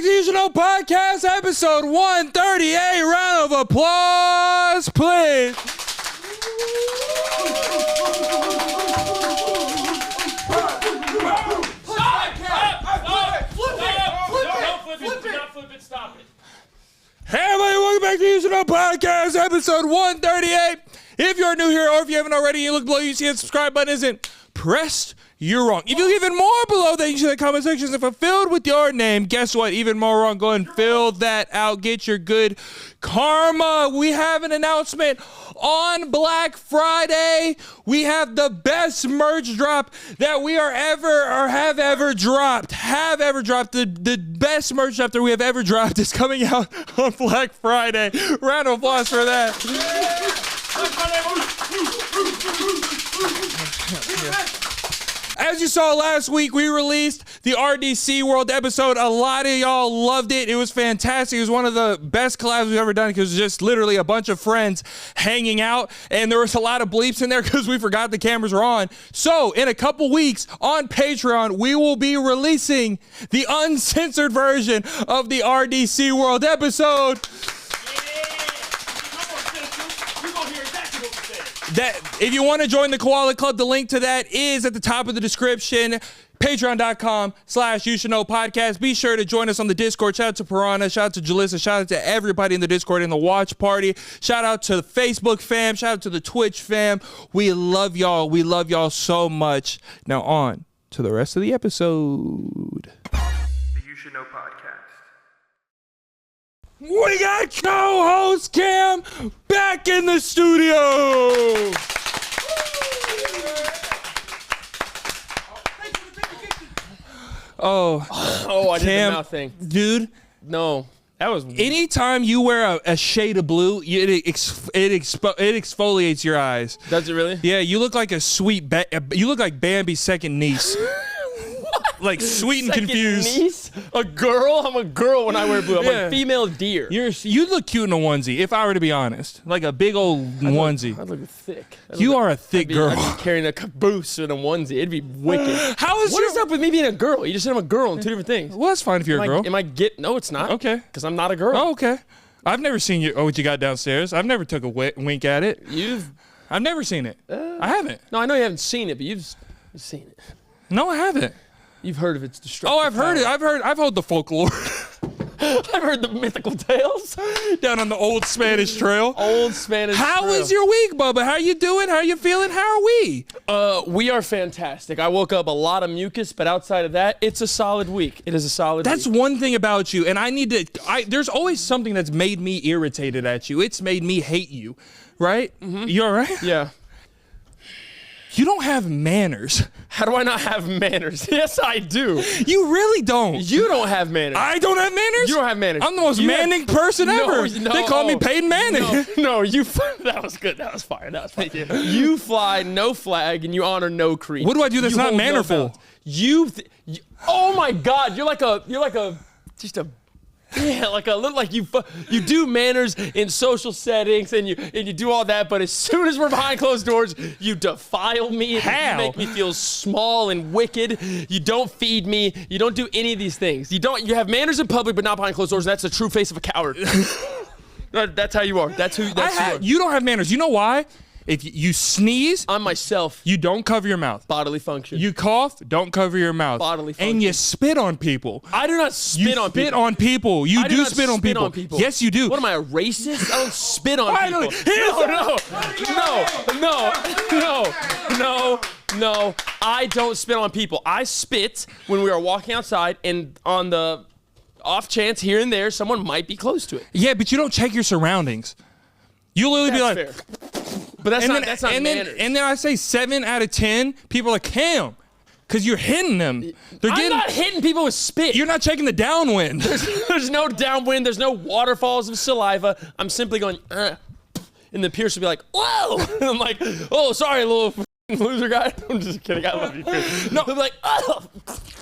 back to You Should Know Podcast, episode 138. Round of applause, please. Stop it. Hey everybody, welcome back to You Should Know Podcast, episode 138. If you're new here or if you haven't already, you look below, you see the subscribe button isn't pressed, you're wrong. If you look even more below that, you see the comment sections are filled with your name. Guess what? Even more wrong. Go and fill that out. Get your good karma. We have an announcement on Black Friday. We have the best merch drop that we are ever or have ever dropped. The best merch drop that we have ever dropped is coming out on Black Friday. Round of applause for that. As you saw last week, we released the RDC World episode. A lot of y'all loved it. It was fantastic. It was one of the best collabs we've ever done because it was just literally a bunch of friends hanging out, and there was a lot of bleeps in there because we forgot the cameras were on. So in a couple weeks on Patreon, we will be releasing the uncensored version of the RDC World episode. That if you want to join the Koala Club, the link to that is at the top of the description. Patreon.com/YouShouldKnow Podcast. Be sure to join us on the Discord. Shout out to Piranha. Shout out to Jalissa. Shout out to everybody in the Discord in the watch party. Shout out to the Facebook fam. Shout out to the Twitch fam. We love y'all. We love y'all so much. Now on to the rest of the episode. The You Should Know Podcast. We got co-host Cam back in the studio. Oh, I did the mouth thing. Dude. No, that was... Anytime you wear a shade of blue, it exfoliates your eyes. Does it really? Yeah, you look like a you look like Bambi's second niece. Like sweet and confused. Niece? A girl? I'm a girl when I wear blue. I'm a female deer. You look cute in a onesie, if I were to be honest. Like a big old onesie. I look thick. You are a thick girl. I'd be carrying a caboose in a onesie. It'd be wicked. How is what is up with me being a girl? You just said I'm a girl in two different things. Well, that's fine if you're a girl. No, it's not. Okay. Because I'm not a girl. Oh, okay. I've never seen what you got downstairs. I've never took a wink at it. I've never seen it. I haven't. No, I know you haven't seen it, but you've seen it. No, I haven't. You've heard of its destructive I've heard it. I've heard the folklore. I've heard the mythical tales. Down on the old Spanish trail. Old Spanish trail. How was your week, Bubba? How you doing? How you feeling? How are we? We are fantastic. I woke up a lot of mucus, but outside of that, it's a solid week. It is a solid week. That's one thing about you, and there's always something that's made me irritated at you. It's made me hate you, right? Mm-hmm. You all right? Yeah. You don't have manners. How do I not have manners? Yes, I do. You really don't. You don't have manners. I don't have manners? You don't have manners. I'm the most Manning person ever. No, they call me Peyton Manning. No, that was good. That was fire. That was fire. Thank you. You fly no flag and you honor no creed. What do I do that's not mannerful? Oh my God, you're like a you do manners in social settings and you do all that, but as soon as we're behind closed doors, you defile me. How? You make me feel small and wicked. You don't feed me. You don't do any of these things. You have manners in public, but not behind closed doors. That's the true face of a coward. That's how you are. That's who you are. You don't have manners. You know why? If you sneeze, I'm myself. You don't cover your mouth. Bodily function. You cough, don't cover your mouth. Bodily function. And you spit on people. I do not spit on people. You spit on people. You do spit on people. On people. Yes, you do. What am I, a racist? I don't spit on people. No. I don't spit on people. I spit when we are walking outside and on the off chance here and there, someone might be close to it. Yeah, but you don't check your surroundings. You literally be like, fair. But that's not manners. And then I say 7 out of 10, people are like, Cam, because you're hitting them. I'm not hitting people with spit. You're not checking the downwind. There's no downwind. There's no waterfalls of saliva. I'm simply going, and the Pierce will be like, whoa. And I'm like, oh, sorry, little loser guy. I'm just kidding. I love you, Pierce. No, I'm like, oh.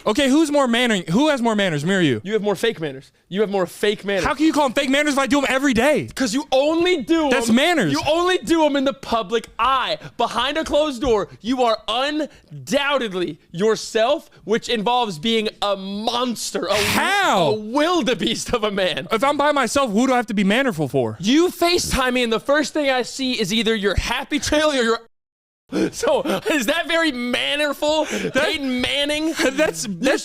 Okay, who's more mannering? Who has more manners, me or you? You have more fake manners. You have more fake manners. How can you call them fake manners if I do them every day? Because you only do them. That's manners. You only do them in the public eye. Behind a closed door, you are undoubtedly yourself, which involves being a monster. How? A wildebeest of a man. If I'm by myself, who do I have to be mannerful for? You FaceTime me, and the first thing I see is either your happy trail or your. So is that very mannerful, Peyton Manning?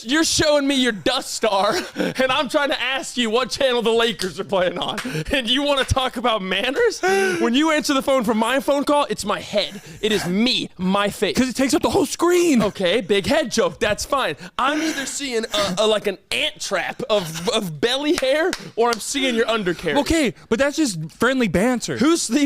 You're showing me your Dust Star, and I'm trying to ask you what channel the Lakers are playing on, and you want to talk about manners? When you answer the phone from my phone call, it's my head. It is me, my face. Because it takes up the whole screen. Okay, big head joke. That's fine. I'm either seeing like an ant trap of belly hair, or I'm seeing your undercarriage. Okay, but that's just friendly banter.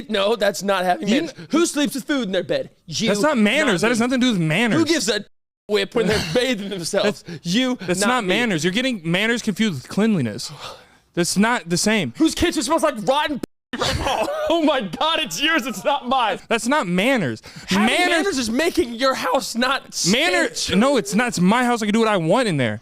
No, that's not having manners. Who sleeps with food in their bed? You. That's not manners. That has nothing to do with manners. Who gives a whip when they're bathing themselves? That's not manners. You're getting manners confused with cleanliness. That's not the same. Whose kitchen smells like rotten right now? Oh my God, it's yours. It's not mine. That's not manners. Manners is making your house not manners. No, it's not. It's my house. I can do what I want in there.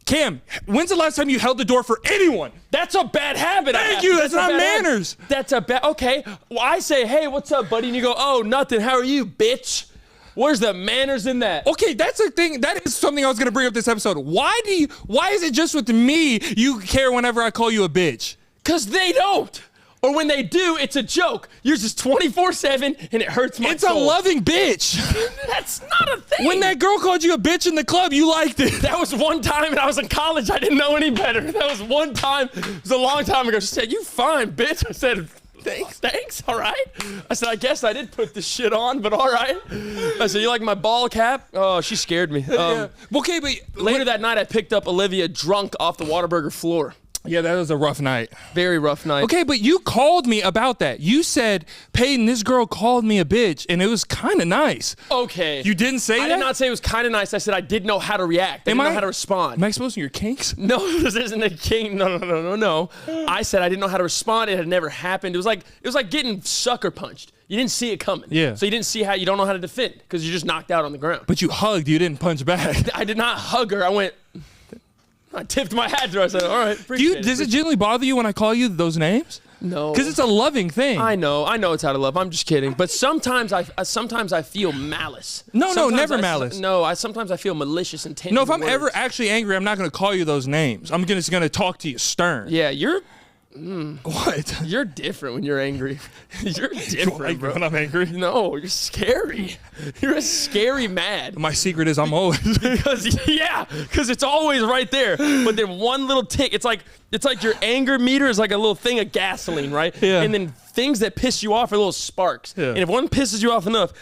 Cam, when's the last time you held the door for anyone? That's a bad habit. Thank you. That's not manners. That's a bad. Okay. Well, I say, hey, what's up, buddy? And you go, oh, nothing. How are you, bitch? Where's the manners in that? Okay, that's a thing. That is something I was gonna bring up this episode. Why is it just with me you care whenever I call you a bitch? Because they don't. Or when they do, it's a joke. Yours is 24/7, and it hurts my soul. It's a loving bitch. That's not a thing. When that girl called you a bitch in the club, you liked it. That was one time, and I was in college. I didn't know any better. That was one time. It was a long time ago. She said, "You fine, bitch." I said, Thanks, all right. I said, I guess I did put this shit on, but all right. I said, you like my ball cap? Oh, she scared me. Okay, but later that night, I picked up Olivia drunk off the Whataburger floor. Yeah, that was a rough night. Very rough night. Okay, but you called me about that. You said, Peyton, this girl called me a bitch, and it was kind of nice. Okay. You didn't say that? I did not say it was kind of nice. I said I didn't know how to react. I didn't know how to respond. Am I exposed to your kinks? No, this isn't a kink. No. I said I didn't know how to respond. It had never happened. It was like getting sucker punched. You didn't see it coming. Yeah. So you didn't see how you don't know how to defend because you're just knocked out on the ground. But you hugged. You didn't punch back. I did not hug her. I tipped my hat to her. I said, all right, Does it genuinely bother you when I call you those names? No. Because it's a loving thing. I know it's out of love. I'm just kidding. But sometimes I feel malice. No, never malice. Sometimes I feel malicious intent. No, if I'm ever actually angry, I'm not going to call you those names. I'm just going to talk to you stern. Yeah, you're... What? You're different when you're angry. You're different, bro. When I'm angry? No, you're scary. You're a scary mad. My secret is I'm always because it's always right there. But then one little tick, it's like your anger meter is like a little thing of gasoline, right? Yeah. And then things that piss you off are little sparks. Yeah. And if one pisses you off enough,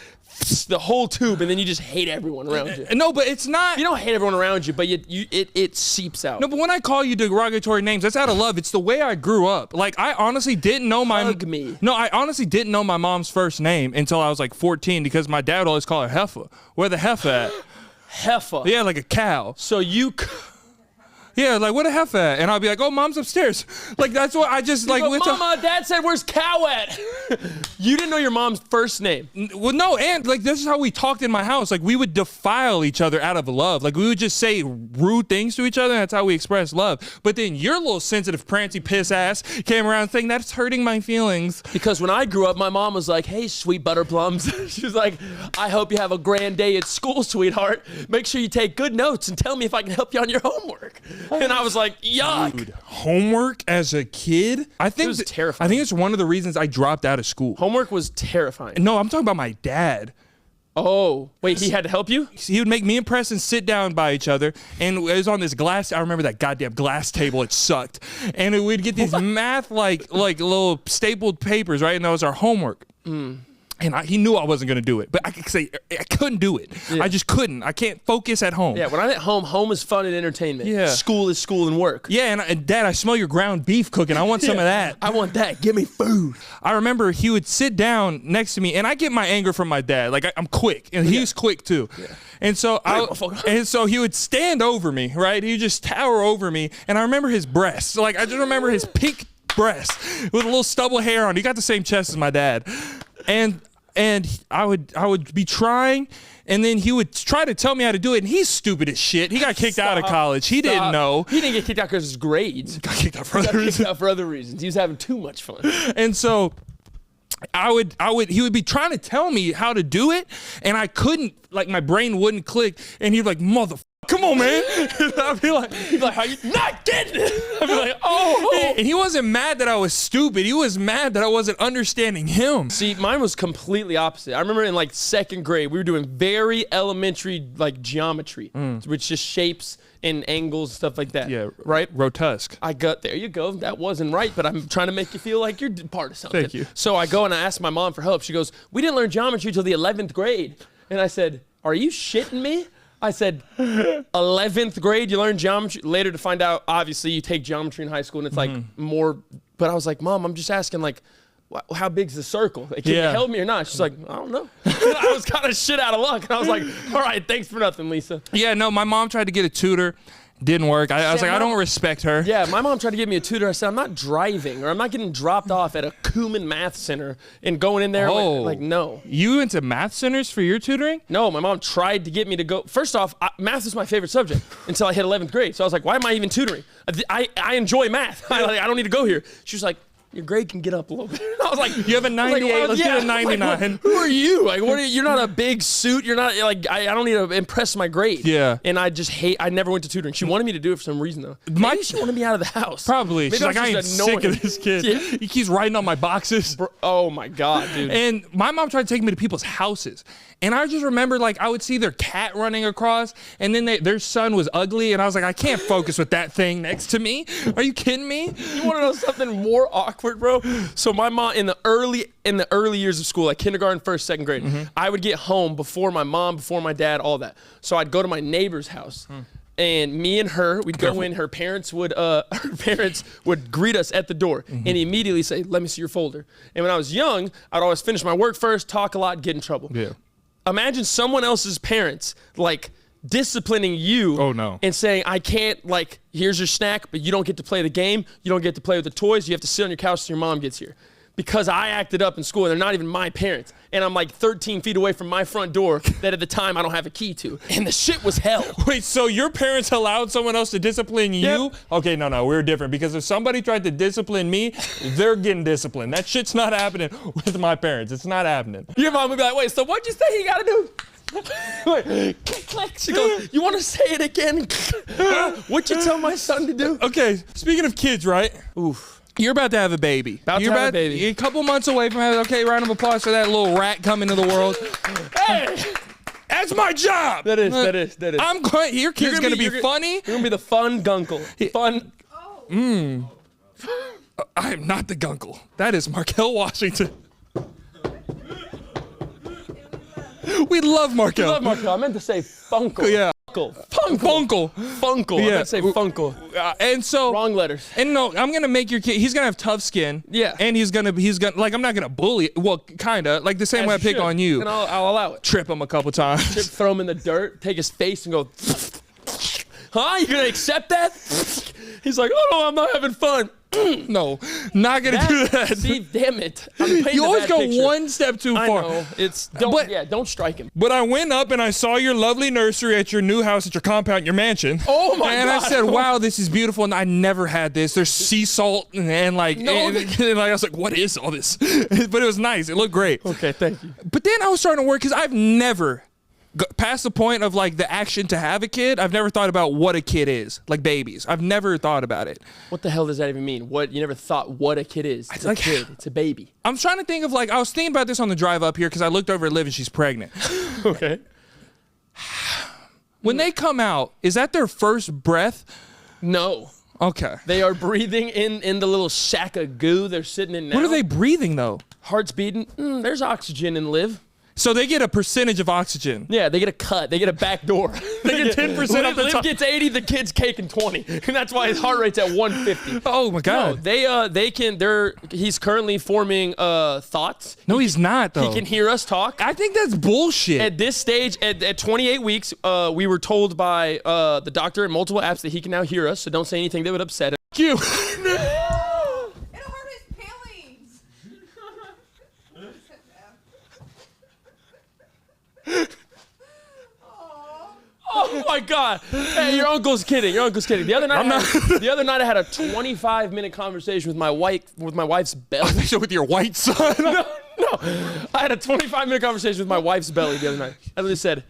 the whole tube, and then you just hate everyone around you. No, but it's not. You don't hate everyone around you, but it seeps out. No, but when I call you derogatory names, that's out of love. It's the way I grew up. Like, I honestly didn't know my... Hug me. No, I honestly didn't know my mom's first name until I was like 14 because my dad would always call her Heifer. Where the heifer at? Heifer? Yeah, like a cow. So you... Yeah, like, what a heifer at? And I'll be like, oh, mom's upstairs. Like, that's what I just, like... But Mama, Dad said, where's cow at? You didn't know your mom's first name. Well, no, and, like, this is how we talked in my house. Like, we would defile each other out of love. Like, we would just say rude things to each other, and that's how we express love. But then your little sensitive, prancy piss ass came around saying, that's hurting my feelings. Because when I grew up, my mom was like, hey, sweet butter plums. She was like, I hope you have a grand day at school, sweetheart. Make sure you take good notes and tell me if I can help you on your homework. And I was like, yuck. Dude, homework as a kid? I think it was terrifying. I think it's one of the reasons I dropped out of school. Homework was terrifying. No, I'm talking about my dad. Oh, wait, he had to help you? He would make me and Preston sit down by each other, and it was on this glass. I remember that goddamn glass table. It sucked. And we'd get these math, like little stapled papers, right? And that was our homework. And he knew I wasn't going to do it. But I could say I couldn't do it. Yeah. I just couldn't. I can't focus at home. Yeah, when I'm at home, home is fun and entertainment. Yeah. School is school and work. Yeah, and Dad, I smell your ground beef cooking. I want some of that. I want that. Give me food. I remember he would sit down next to me, and I get my anger from my dad. Like, I'm quick, and he's quick, too. Yeah. And so he would stand over me, right? He would just tower over me, and I remember his breasts. Like, I just remember his pink breasts with a little stubble hair on. He got the same chest as my dad. And and I would be trying, and then he would try to tell me how to do it, and he's stupid as shit. He got kicked out of college. He didn't know. He didn't get kicked out because of his grades. Got kicked out for He other got kicked reasons. out for other reasons. He was having too much fun. And so he would be trying to tell me how to do it, and I couldn't, like, my brain wouldn't click, and he'd be like, motherfucker, come on, man. I'd be like, How you not getting it? I'd be like, oh. And he wasn't mad that I was stupid. He was mad that I wasn't understanding him. See, mine was completely opposite. I remember in like second grade, we were doing very elementary like geometry, which just shapes and angles, stuff like that. Yeah, right? Rotusque. There you go. That wasn't right, but I'm trying to make you feel like you're part of something. Thank you. So I go and I ask my mom for help. She goes, we didn't learn geometry till the 11th grade. And I said, are you shitting me? I said, 11th grade, you learn geometry? Later to find out, obviously, you take geometry in high school, and it's like more. But I was like, Mom, I'm just asking, like, how big's the circle? Like, can you help me or not? She's like, I don't know. I was kind of shit out of luck. And I was like, all right, thanks for nothing, Lisa. Yeah, no, my mom tried to get a tutor. Didn't work. I was like, I don't respect her. Yeah, my mom tried to give me a tutor. I said, I'm not driving, or I'm not getting dropped off at a Kuhlman Math Center and going in there. Like, no. You went to math centers for your tutoring? No, my mom tried to get me to go. First off, math was my favorite subject until I hit 11th grade. So I was like, why am I even tutoring? I enjoy math. I don't need to go here. She was like, your grade can get up a little bit. I was like, you have a 98. Let's get a 99. Like, who are you? Like, you're not a big suit. You're not like I don't need to impress my grade. Yeah. And I just hate. I never went to tutoring. She wanted me to do it for some reason though. Maybe she wanted me out of the house. Probably. Maybe She's like, I am sick of this kid. Yeah. He keeps writing on my boxes. Oh my God, dude. And my mom tried to take me to people's houses. And I just remember, like, I would see their cat running across, and then their son was ugly, and I was like, I can't focus with that thing next to me. Are you kidding me? You want to know something more awkward, bro? So my mom, in the early years of school, like kindergarten, first, second grade, I would get home before my mom, before my dad, all that. So I'd go to my neighbor's house. And me and her, we'd go in. Her parents would greet us at the door and immediately say, "Let me see your folder." And when I was young, I'd always finish my work first, talk a lot, get in trouble. Yeah. Imagine someone else's parents like disciplining you. Oh, no. And saying, I can't, like, here's your snack, but you don't get to play the game. You don't get to play with the toys. You have to sit on your couch till your mom gets here. Because I acted up in school, and they're not even my parents. And I'm like 13 feet away from my front door that at the time I don't have a key to. And the shit was hell. Wait, so your parents allowed someone else to discipline you? Yep. Okay, no, we're different. Because if somebody tried to discipline me, they're getting disciplined. That shit's not happening with my parents. It's not happening. Your mom would be like, wait, so what'd you say you gotta do? Wait, click. She goes, you wanna say it again? What'd you tell my son to do? Okay, speaking of kids, right? Oof. You're about to have a baby. You're about a baby. You're a couple months away from having. Okay, round of applause for that little rat coming to the world. Hey, that's my job. that is. I'm going. Your kid's gonna be funny. You're gonna be the fun gunkle. Fun. I am not the gunkle. That is Markel Washington. We love Markel. I love Markel. I meant to say funkle. Yeah. Funkle. Funkle. Yeah. I meant to say funkle. And so Wrong letters. And no, I'm gonna make your kid. He's gonna have tough skin. Yeah. And he's gonna like, I'm not gonna bully. Well, kinda like the same way I pick on you. And I'll allow it. Trip him a couple times. Throw him in the dirt, take his face, and go. Huh? You gonna accept that? He's like, oh no, I'm not having fun. No, not gonna do that. See, damn it. You always go one step too far. I know. Don't strike him. But I went up and I saw your lovely nursery at your new house, at your compound, your mansion. Oh my God. And I said, wow, this is beautiful. And I never had this. There's sea salt and like, and I was like, what is all this? But it was nice. It looked great. Okay, thank you. But then I was starting to work because I've never past the point of like the action to have a kid. I've never thought about what a kid is, like babies. I've never thought about it. What the hell does that even mean? What, you never thought what a kid is? It's like a kid. It's a baby. I'm trying to think of like, I was thinking about this on the drive up here because I looked over at Liv and she's pregnant. Okay. When they come out, is that their first breath? No. Okay. They are breathing in the little sack of goo they're sitting in now. What are they breathing though? Heart's beating. There's oxygen in Liv. So they get a percentage of oxygen. Yeah, they get a cut. They get a back door. They get 10% off the top. Liv gets 80, the kid's caking 20. And that's why his heart rate's at 150. Oh my God. No, he's currently forming thoughts. No, he's not though. He can hear us talk. I think that's bullshit. At this stage, at 28 weeks, we were told by the doctor in multiple apps that he can now hear us, so don't say anything that would upset him. You. It'll hurt his feelings. God. Hey, your uncle's kidding. Your uncle's kidding. The other night, I had a 25-minute conversation with my wife's belly. With your white son. No. I had a 25-minute conversation with my wife's belly the other night. I literally said,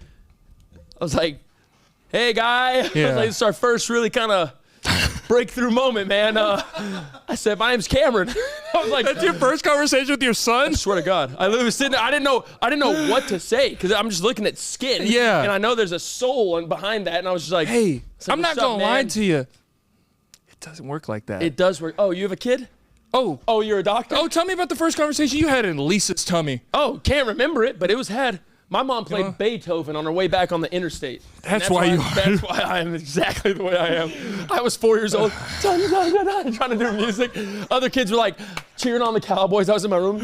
I was like, hey, guy. I was like, it's our first really kind of breakthrough moment, man. I said, my name's Cameron. I was like, that's your first conversation with your son? I swear to God. I literally was sitting there. I didn't know what to say because I'm just looking at skin. Yeah. And I know there's a soul behind that. And I was just like, hey, like, I'm not going to lie to you. It doesn't work like that. It does work. Oh, you have a kid? Oh, you're a doctor? Oh, tell me about the first conversation you had in Lisa's tummy. Oh, can't remember it, but it was had. My mom played Beethoven on her way back on the interstate. That's why I am exactly the way I am. I was 4 years old, trying to do music. Other kids were like cheering on the Cowboys. I was in my room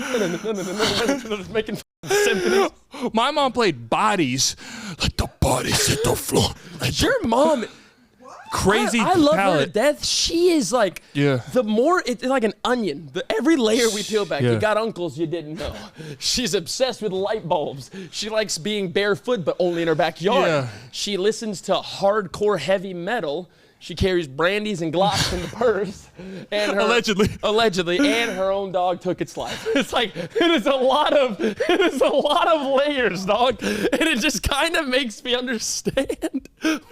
making symphonies. My mom played Bodies. Let the bodies hit the floor. Your mom... Crazy I love palette. her to death. She is like, the more, it's like an onion. Every layer we peel back, you got uncles you didn't know. She's obsessed with light bulbs. She likes being barefoot, but only in her backyard. Yeah. She listens to hardcore heavy metal. She carries brandies and Glocks in the purse. And her, Allegedly. And her own dog took its life. It's like, it is a lot of layers, dog. And it just kind of makes me understand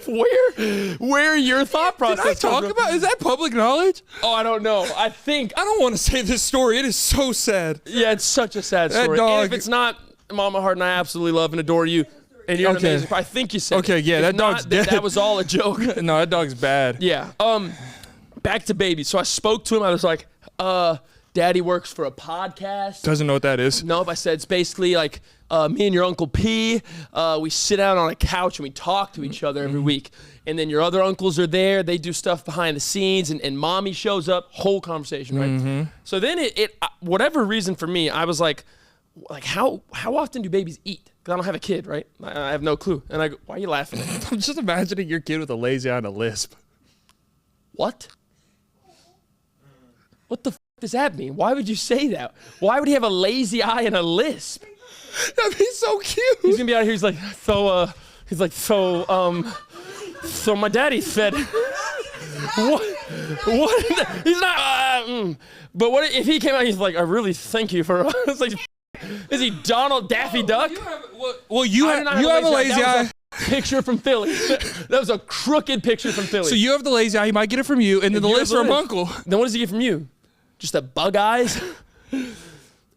where your thought process Did I talk about? Is that public knowledge? Oh, I don't know. I don't want to say this story. It is so sad. Yeah, it's such a sad story. That dog. And if it's not, Mama Hardin, I absolutely love and adore you. And you're amazing. I think you said. Okay, yeah, that dog's dead. That was all a joke. No, that dog's bad. Yeah. Back to babies. So I spoke to him. I was like, Daddy works for a podcast. Doesn't know what that is. Nope. I said it's basically like me and your Uncle P. We sit down on a couch and we talk to each other every week. And then your other uncles are there. They do stuff behind the scenes, and Mommy shows up. Whole conversation, right? So then whatever reason for me, I was like how often do babies eat? Because I don't have a kid, right? I have no clue. And I go, why are you laughing at me? I'm just imagining your kid with a lazy eye and a lisp. What? What the f does that mean? Why would you say that? Why would he have a lazy eye and a lisp? That'd be so cute. He's gonna be out here. He's like, so my daddy said, what? He's not. But what if he came out? He's like, I really thank you for. It's like, is he Donald Daffy Duck? You have a lazy eye. Picture from Philly. That was a crooked picture from Philly. So you have the lazy eye. He might get it from you, and then the lisp from Uncle. Then what does he get from you? Just a bug eyes?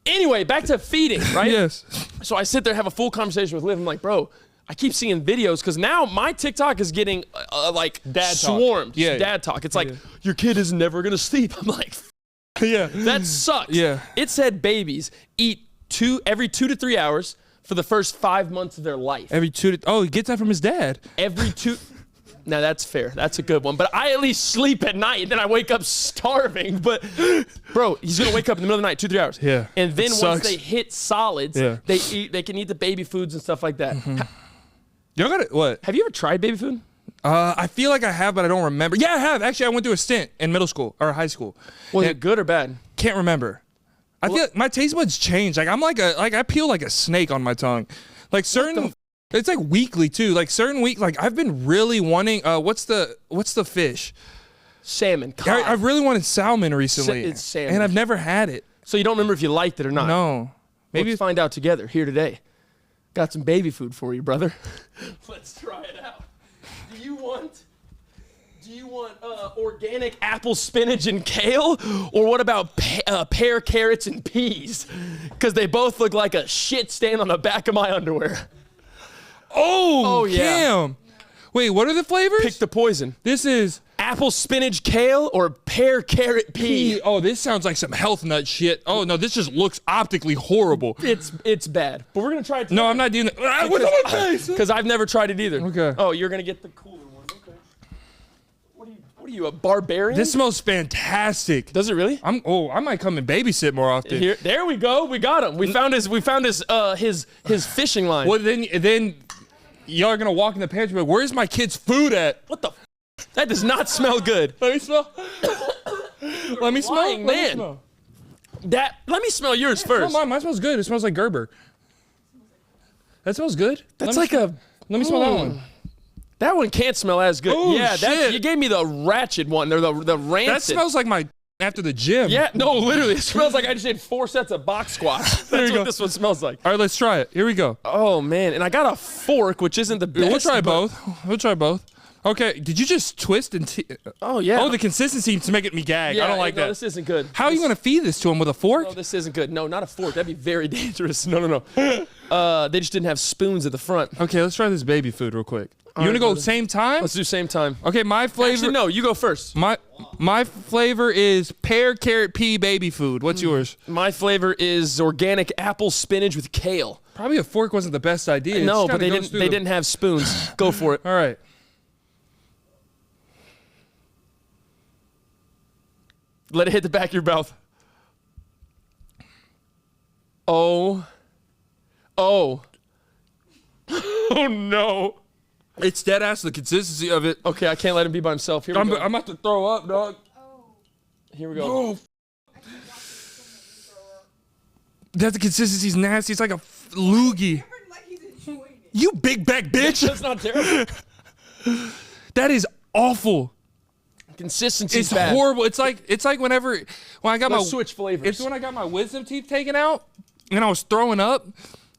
Anyway, back to feeding, right? Yes. So I sit there, have a full conversation with Liv. I'm like, bro, I keep seeing videos because now my TikTok is getting like dad swarmed. Talk. Yeah. Dad talk. It's like, your kid is never gonna sleep. I'm like, yeah, that sucks. Yeah. It said babies eat every 2 to 3 hours for the first 5 months of their life. He gets that from his dad. Every 2. Now that's fair. That's a good one. But I at least sleep at night, and then I wake up starving. But bro, he's gonna wake up in the middle of the night, 2-3 hours. Yeah. And then once they hit solids, they can eat the baby foods and stuff like that. You got it? What? Have you ever tried baby food? I feel like I have, but I don't remember. Yeah, I have. Actually, I went through a stint in middle school or high school. Was it good or bad? Can't remember. I feel like my taste buds change. Like I peel like a snake on my tongue. Like certain, it's like weekly too. Like certain week, like I've been really wanting. What's the fish? Salmon. I've really wanted salmon recently. It's salmon, and I've never had it. So you don't remember if you liked it or not? No. Maybe let's find out together here today. Got some baby food for you, brother. Let's try it out. Do you want organic apple, spinach, and kale? Or what about pear, carrots, and peas? Because they both look like a shit stain on the back of my underwear. Oh yeah. Damn. Wait, what are the flavors? Pick the poison. This is apple, spinach, kale, or pear, carrot, pea. Oh, this sounds like some health nut shit. Oh no, this just looks optically horrible. It's bad. But we're gonna try it together. No, I'm not doing that. What's on my face? Because I've never tried it either. Okay. Oh, you're gonna get the cooler one. Okay. What are you, a barbarian? This smells fantastic. Does it really? I might come and babysit more often. There we go. We got him. We found his fishing line. Well, then y'all are gonna walk in the pantry. But where's my kid's food at? What the? That does not smell good. Let me smell. Let me smell. Man. Let me smell yours first. Mine smells good. It smells like Gerber. That smells good. Let me smell that one. That one can't smell as good. Oh, yeah, shit. you gave me the ratchet one. Or the rancid. That smells like my after the gym. Yeah, no, literally. It smells like I just did 4 sets of box squats. That's what this one smells like. All right, let's try it. Here we go. Oh, man. And I got a fork, which isn't the best. We'll try both. We'll try both. Okay, did you just twist and... Oh, yeah. Oh, the consistency seems to make me gag. Yeah, I don't like that. This isn't good. How are you going to feed this to him, with a fork? No, this isn't good. No, not a fork. That'd be very dangerous. No. They just didn't have spoons at the front. Okay, let's try this baby food real quick. You want to go same time? Let's do same time. Okay, my flavor... Actually, no, you go first. My flavor is pear, carrot, pea baby food. What's yours? My flavor is organic apple spinach with kale. Probably a fork wasn't the best idea. No, but they didn't have spoons. Go for it. All right. Let it hit the back of your mouth. Oh. Oh no. It's dead ass the consistency of it. Okay, I can't let him be by himself. Here we go. I'm about to throw up, dog. Here we go. Oh. That the consistency's nasty. It's like a loogie. You big back bitch. That's not terrible. That is awful. Consistency's It's bad. horrible. It's like when I got Let's switch flavors. It's when I got my wisdom teeth taken out and I was throwing up.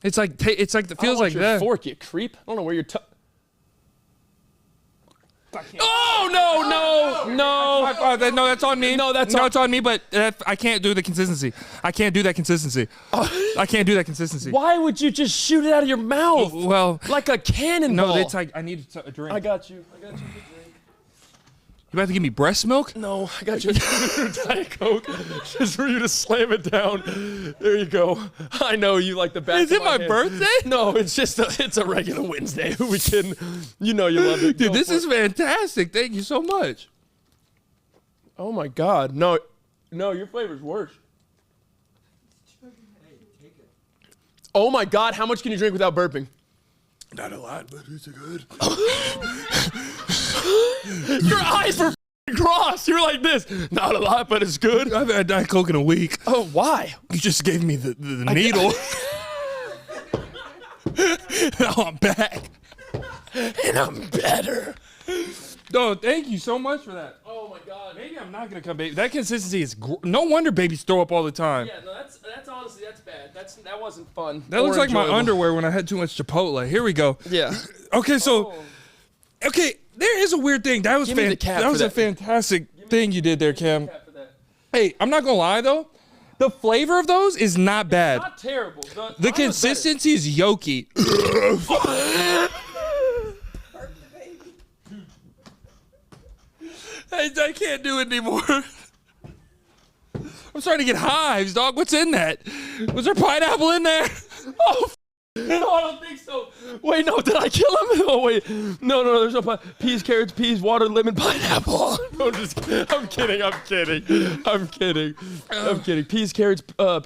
It feels like your that. Fork, you creep. I don't know where you're. Oh no! No, that's on me. No, it's on me. But I can't do the consistency. I can't do that consistency. I can't do that consistency. Why would you just shoot it out of your mouth? Well, like a cannonball. no, it's like I need a drink. I got you. You about to give me breast milk? No, I got you a Diet Coke just for you to slam it down. There you go. I know you like the back Is of it my hand. birthday? No, it's just it's a regular Wednesday. Who we kidding? You know you love it. Dude, Go this for is it. fantastic. Thank you so much. Oh my God. No, your flavor's worse. Oh my God, how much can you drink without burping? Not a lot, but it's good. Your eyes were crossed. You were like this. Not a lot, but it's good. I've had Diet Coke in a week. Oh, why? You just gave me the needle. Now I'm back. And I'm better. No, thank you so much for that. Oh my God. Maybe I'm not gonna come, baby. That consistency is no wonder babies throw up all the time. Yeah, no, that's honestly that's bad. That wasn't fun. That looks like my underwear when I had too much Chipotle. Here we go. Yeah. Okay, so okay, there is a weird thing. That was Give me the cap that for was a that. fantastic thing you did there, Cam. Hey, I'm not gonna lie though. The flavor of those is not bad. Not terrible. The consistency is yolky. I can't do it anymore. I'm starting to get hives, dog. What's in that? Was there pineapple in there? Oh, no, I don't think so. Wait, no, did I kill him? Oh, wait. No, there's no peas, carrots, peas, water, lemon, pineapple. No, I'm kidding. Peas, carrots,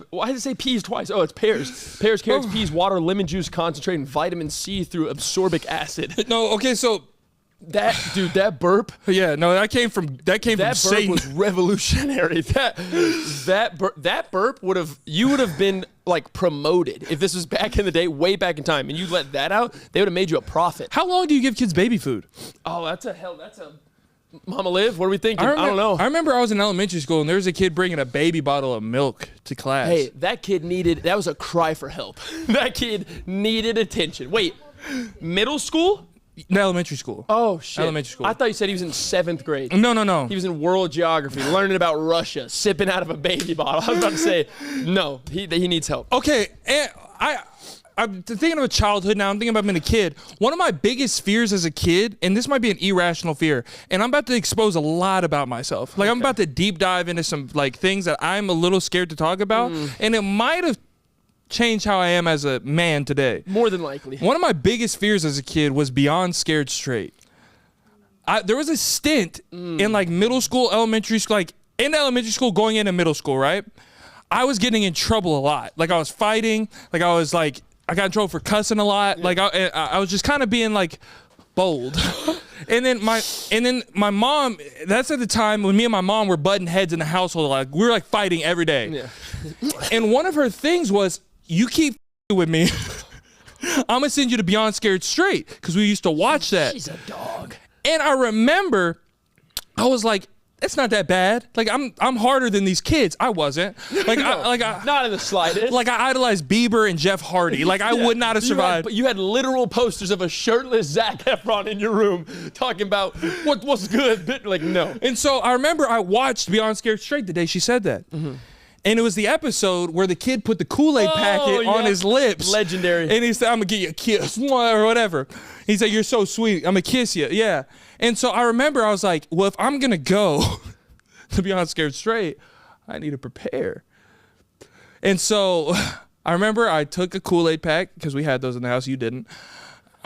why did it say peas twice? Oh, it's pears. Pears, carrots, peas, water, lemon juice, concentrate, and vitamin C through absorbic acid. No, okay, so That burp. yeah, no, that came from That burp Satan. was revolutionary. That burp would have been like promoted if this was back in the day, way back in time, and you let that out, they would have made you a prophet. How long do you give kids baby food? Oh, that's a Mama Liv. What are we thinking? I don't know. I remember I was in elementary school and there was a kid bringing a baby bottle of milk to class. Hey, that was a cry for help. That kid needed attention. Wait, middle school? In elementary school. Oh shit. Elementary school. I thought you said he was in 7th grade. No. He was in world geography, learning about Russia, sipping out of a baby bottle. I was about to say, no, he needs help. Okay, and I'm thinking of a childhood now. I'm thinking about being a kid. One of my biggest fears as a kid, and this might be an irrational fear, and I'm about to expose a lot about myself. Like I'm about to deep dive into some like things that I'm a little scared to talk about, and it might have changed how I am as a man today. More than likely. One of my biggest fears as a kid was beyond scared straight. There was a stint in like middle school, elementary school, like in elementary school going into middle school, right? I was getting in trouble a lot. Like I was fighting, like I got in trouble for cussing a lot. Yeah. Like I was just kind of being like bold. and then my mom, that's at the time when me and my mom were butting heads in the household. Like we were like fighting every day. Yeah. And one of her things was, you keep with me, I'm gonna send you to Beyond Scared Straight because we used to watch that. She's a dog. And I remember, I was like, it's not that bad. Like I'm harder than these kids. I wasn't. Like not in the slightest. Like I idolized Bieber and Jeff Hardy. Like I would not have survived. You had literal posters of a shirtless Zac Efron in your room talking about what's good. Like no. And so I remember I watched Beyond Scared Straight the day she said that. Mm-hmm. And it was the episode where the kid put the Kool-Aid packet on his lips. Legendary. And he said, I'm going to give you a kiss or whatever. He said, you're so sweet. I'm going to kiss you. Yeah. And so I remember I was like, well, if I'm going to go to Beyond Scared Straight, I need to prepare. And so I remember I took a Kool-Aid pack because we had those in the house. You didn't.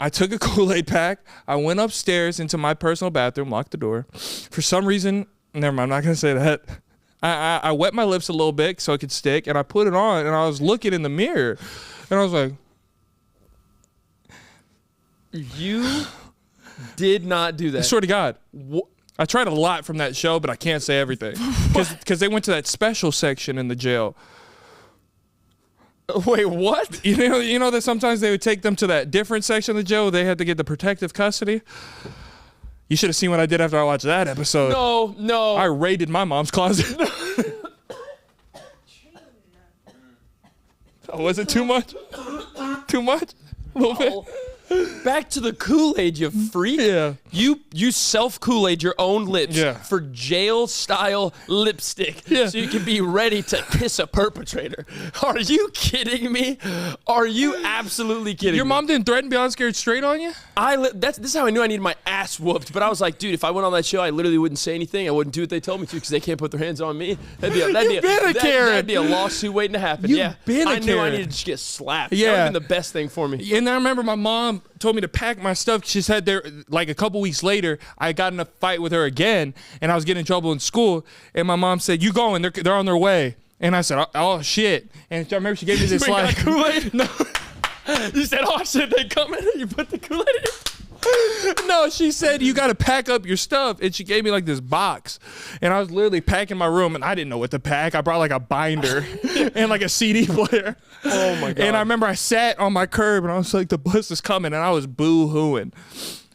I took a Kool-Aid pack. I went upstairs into my personal bathroom, locked the door. For some reason, never mind, I'm not going to say that. I wet my lips a little bit so it could stick, and I put it on, and I was looking in the mirror, and I was like, you did not do that. I swear to God. I tried a lot from that show, but I can't say everything. Because they went to that special section in the jail. Wait, what? You know that sometimes they would take them to that different section of the jail where they had to get the protective custody? You should have seen what I did after I watched that episode. No. I raided my mom's closet. Oh, was it too much? Too much? A little bit? Back to the Kool-Aid, you freak. Yeah. You self-Kool-Aid your own lips for jail-style lipstick so you can be ready to kiss a perpetrator. Are you kidding me? Are you absolutely kidding me? Your mom didn't threaten Beyond Scared Straight on you? This is how I knew I needed my ass whooped. But I was like, dude, if I went on that show, I literally wouldn't say anything. I wouldn't do what they told me to because they can't put their hands on me. That'd be a lawsuit waiting to happen. I knew I needed to just get slapped. Yeah. That would have been the best thing for me. And I remember my mom told me to pack my stuff. She said there, like a couple weeks later, I got in a fight with her again, and I was getting in trouble in school. And my mom said, "You going? They're on their way." And I said, "Oh shit!" And I remember she gave me this like Kool-Aid. No, you said, "Oh shit, they coming?" You put the Kool-Aid in. No, she said you got to pack up your stuff, and she gave me like this box, and I was literally packing my room, and I didn't know what to pack. I brought like a binder and like a CD player. Oh my God! And I remember I sat on my curb, and I was like, "The bus is coming," and I was boo-hooing.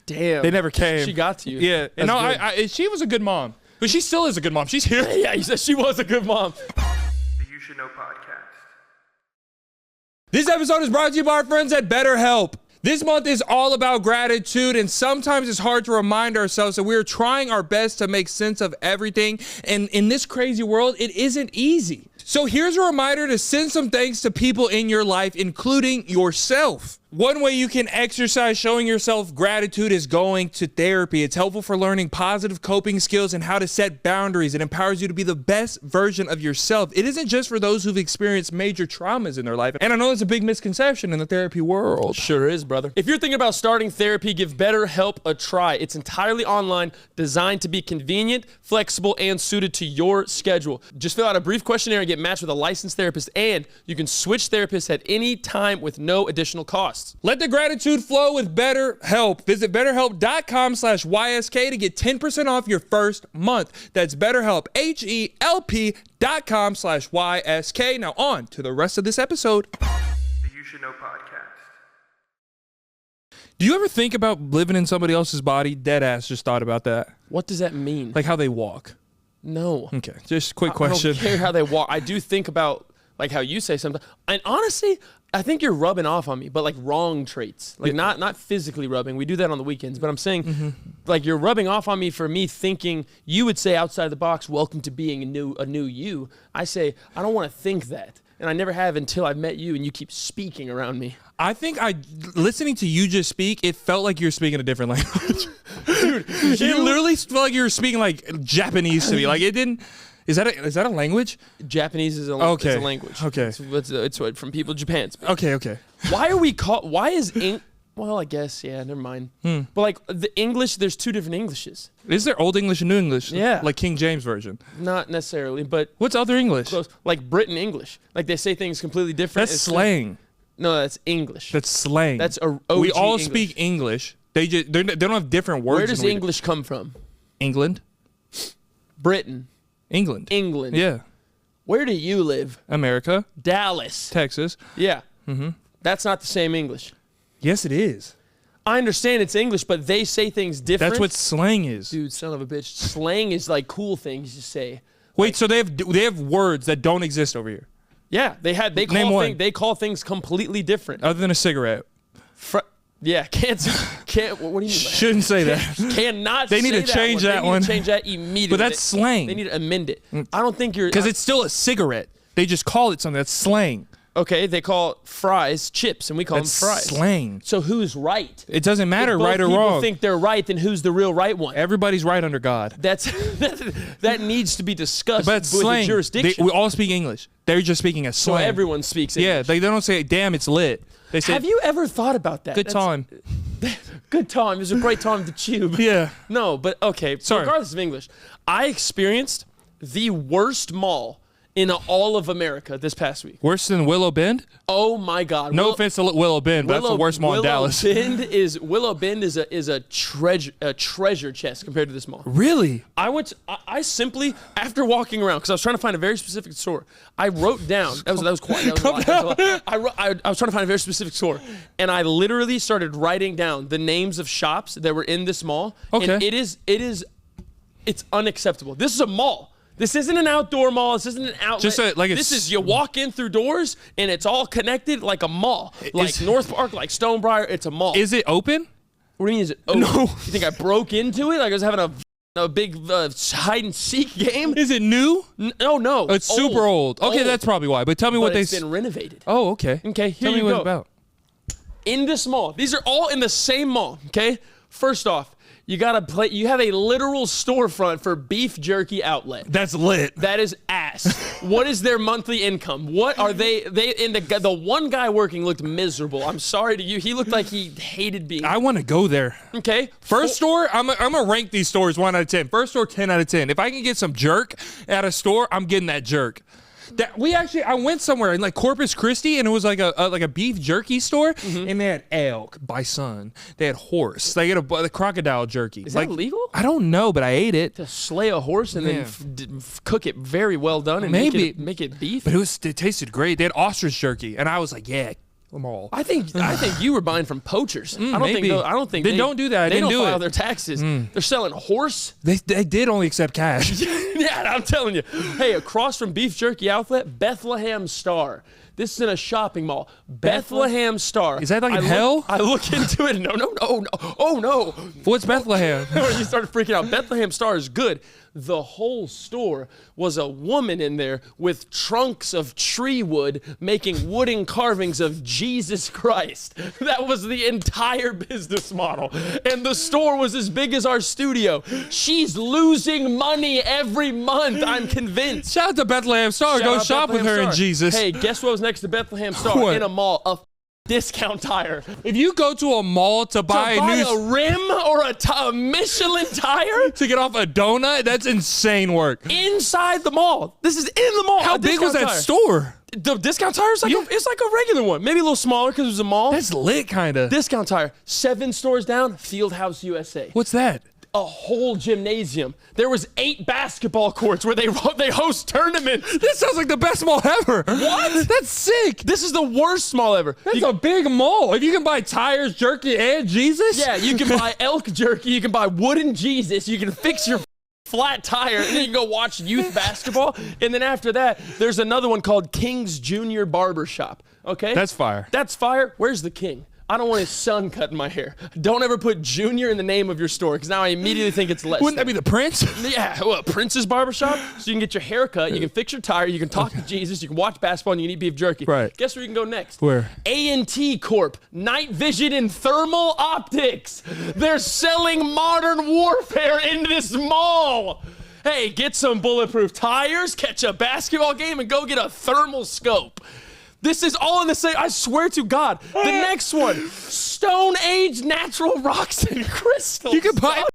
Damn, they never came. She got to you. Yeah, and no, she was a good mom, but she still is a good mom. She's here. Yeah, you said she was a good mom. The You Should Know podcast. This episode is brought to you by our friends at BetterHelp. This month is all about gratitude, and sometimes it's hard to remind ourselves that we're trying our best to make sense of everything, and in this crazy world, it isn't easy. So here's a reminder to send some thanks to people in your life, including yourself. One way you can exercise showing yourself gratitude is going to therapy. It's helpful for learning positive coping skills and how to set boundaries. It empowers you to be the best version of yourself. It isn't just for those who've experienced major traumas in their life. And I know it's a big misconception in the therapy world. Sure is, brother. If you're thinking about starting therapy, give BetterHelp a try. It's entirely online, designed to be convenient, flexible, and suited to your schedule. Just fill out a brief questionnaire and get matched with a licensed therapist, and you can switch therapists at any time with no additional cost. Let the gratitude flow with BetterHelp. Visit BetterHelp.com/YSK to get 10% off your first month. That's BetterHelp, HELP.com/YSK. Now on to the rest of this episode. The You Should Know podcast. Do you ever think about living in somebody else's body? Deadass just thought about that. What does that mean? Like how they walk. No. Okay, just a quick question. I don't care how they walk. I do think about like how you say something. And honestly, I think you're rubbing off on me, but like wrong traits. Like not physically rubbing. We do that on the weekends, but I'm saying like you're rubbing off on me for me thinking you would say outside the box, welcome to being a new you. I say, I don't want to think that. And I never have until I've met you and you keep speaking around me. I think listening to you just speak, it felt like you were speaking a different language. Dude, it literally felt like you were speaking like Japanese to me. Like it didn't. Is that a language? Japanese is a language. Okay. It's what from people Japan speak. Okay. Why are we called? Why is Well, I guess never mind. But like the English, there's two different Englishes. Is there Old English and New English? Yeah. Like King James version. Not necessarily, but what's other English? Close. Like Britain English. Like they say things completely different. That's slang. No, that's English. That's slang. That's OG we all English. speak English. They don't have different words. Where does English come from? England. Britain. England. Yeah. Where do you live? America. Dallas. Texas. Yeah. That's not the same English. Yes, it is. I understand it's English, but they say things different. That's what slang is. Dude, son of a bitch. Slang is like cool things you say. Wait, so they have words that don't exist over here. Yeah, they call things completely different. Other than a cigarette. Yeah, can't. What do you mean? Shouldn't say that. Cannot. They need to change that one. They need to change that immediately. But that's slang. They need to amend it. I don't think you're because it's still a cigarette. They just call it something. That's slang. Okay, they call fries chips, and we call them fries. Slang. So who's right? It doesn't matter If both right or people wrong. think they're right, then who's the real right one? Everybody's right under God. That needs to be discussed But it's with slang. the jurisdiction. We all speak English. They're just speaking a so slang. everyone speaks English. Yeah, they don't say, damn, it's lit. They say, Have you ever thought about that? good time. Good time. It was a great time to chew. Yeah. No, but okay. Sorry. Regardless of English, I experienced the worst mall in all of America this past week. Worse than Willow Bend? Oh my God! No offense to Willow Bend, but that's the worst mall in Dallas. Willow Bend is a treasure chest compared to this mall. Really? I simply, after walking around, because I was trying to find a very specific store, I wrote down. That was quiet. That was a lot. I was trying to find a very specific store, and I literally started writing down the names of shops that were in this mall. Okay. And it's unacceptable. This is a mall. This isn't an outdoor mall. This isn't an outlet. This is you walk in through doors and it's all connected like a mall. Like North Park, like Stonebriar, it's a mall. Is it open? What do you mean is it open? No. You think I broke into it? Like I was having a big hide and seek game? Is it new? No. It's super old. Okay, that's probably why. But tell me what it's been renovated. Oh, okay. Okay, here tell me you what go. it's about. In this mall. These are all in the same mall, okay? First off, you have a literal storefront for beef jerky outlet. That's lit. That is ass. What is their monthly income? What are they in the one guy working looked miserable. I'm sorry to you. He looked like he hated being. I want to go there. Okay. First store, I'm gonna rank these stores 1 out of 10. First store, 10 out of 10. If I can get some jerk at a store, I'm getting that jerk. I went somewhere in like Corpus Christi, and it was like a beef jerky store, and they had elk, bison, they had horse, they had a crocodile jerky. Is that legal? I don't know, but I ate it. To slay a horse and then cook it very well done and make it beef. But it tasted great. They had ostrich jerky, and I was like, yeah. Them all. I think you were buying from poachers. I don't think they don't do that. They don't file their taxes. They're selling horse. They did only accept cash. Yeah, I'm telling you. Hey, across from Beef Jerky Outlet, Bethlehem Star. This is in a shopping mall. Bethlehem Star. Is that like in hell? I look into it. No. Oh no. What's Bethlehem? You started freaking out. Bethlehem Star is good. The whole store was a woman in there with trunks of tree wood making wooden carvings of Jesus Christ. That was the entire business model. And the store was as big as our studio. She's losing money every month, I'm convinced. Shout out to Bethlehem Star. Go shop with her and Jesus. Hey, guess what was next to Bethlehem Star? What? In a mall? A discount tire. If you go to a mall to buy a rim or a Michelin tire to get off a donut, that's insane work. Inside the mall. This is in the mall. How big was that store? The discount tire is it's like a regular one. Maybe a little smaller because it was a mall. That's lit, kind of. Discount tire. 7 stores down, Fieldhouse USA. What's that? A whole gymnasium. There was 8 basketball courts where they host tournaments. This sounds like the best mall ever. What? That's sick. This is the worst mall ever. That's a big mall. If you can buy tires, jerky, and Jesus. Yeah, you can buy elk jerky. You can buy wooden Jesus. You can fix your flat tire, and then you can go watch youth basketball. And then after that, there's another one called King's Junior Barbershop. Okay? That's fire. That's fire. Where's the king? I don't want his son cutting my hair. Don't ever put Junior in the name of your store, because now I immediately think it's less. Wouldn't that be the Prince? Yeah, well, Prince's Barbershop. So you can get your hair cut, you can fix your tire, you can talk to Jesus, you can watch basketball, and you can eat beef jerky. Right. Guess where you can go next? Where? A&T Corp. Night vision and thermal optics. They're selling modern warfare in this mall. Hey, get some bulletproof tires, catch a basketball game, and go get a thermal scope. This is all in the same. I swear to God. The next one, Stone Age natural rocks and crystals. You can buy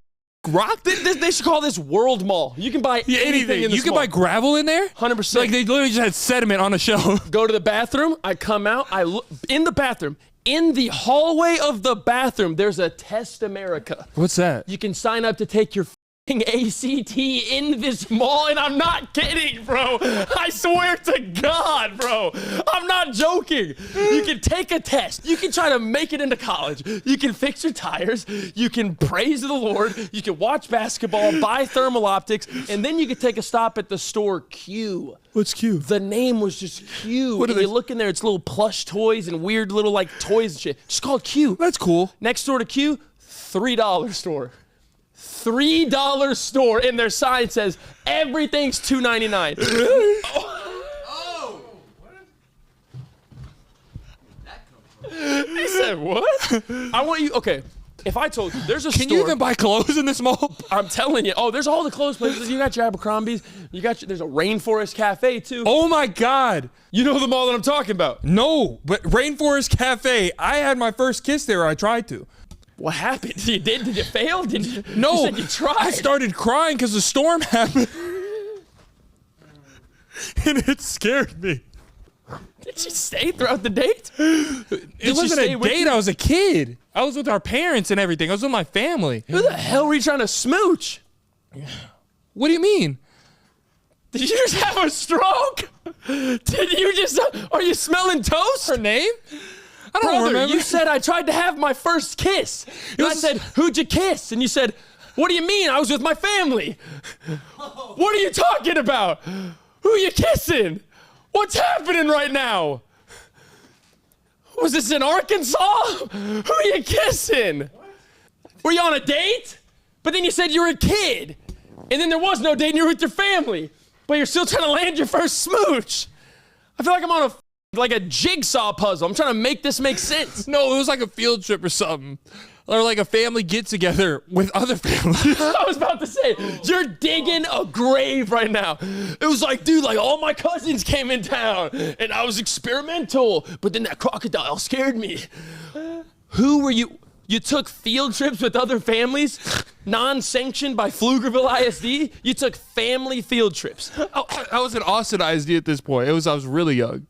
rock. They should call this World Mall. You can buy anything in this You can mall. buy gravel in there. 100%. Like they literally just had sediment on a shelf. Go to the bathroom. I come out. I look in the bathroom. In the hallway of the bathroom, there's a Test America. What's that? You can sign up to take your ACT in this mall, and I'm not kidding, bro. I swear to God, bro. I'm not joking. You can take a test. You can try to make it into college. You can fix your tires. You can praise the Lord. You can watch basketball, buy thermal optics, and then you can take a stop at the store Q. What's Q? The name was just Q. What are and you look in there, it's little plush toys and weird little like toys and shit. Just called Q. That's cool. Next door to Q, $3 store. $3 store, and their sign says everything's $2.99. He said, what? I want you, okay, if I told you, there's a store. Can you even buy clothes in this mall? I'm telling you. Oh, there's all the clothes places. You got your Abercrombie's. There's a Rainforest Cafe, too. Oh, my God. You know the mall that I'm talking about. No, but Rainforest Cafe, I had my first kiss there. I tried to. What happened? Did you fail? Did you? No, You said you tried. I started crying because the storm happened. And it scared me. Did she stay throughout the date? It wasn't a date. I was a kid. I was with our parents and everything. I was with my family. Who the hell were you trying to smooch? What do you mean? Did you just have a stroke? Did you just? Are you smelling toast? Her name? I don't Brother, remember. you said I tried to have my first kiss. And I said, who'd you kiss? And you said, what do you mean? I was with my family. What are you talking about? Who are you kissing? What's happening right now? Was this in Arkansas? Who are you kissing? Were you on a date? But then you said you were a kid. And then there was no date and you were with your family. But you're still trying to land your first smooch. I feel like I'm on like a jigsaw puzzle. I'm trying to make this make sense. No, it was like a field trip or something. Or like a family get together with other families. I was about to say, you're digging a grave right now. It was like, dude, like all my cousins came in town and I was experimental, but then that crocodile scared me. Who were you? You took field trips with other families, non-sanctioned by Pflugerville ISD? You took family field trips. I was in Austin ISD at this point. I was really young.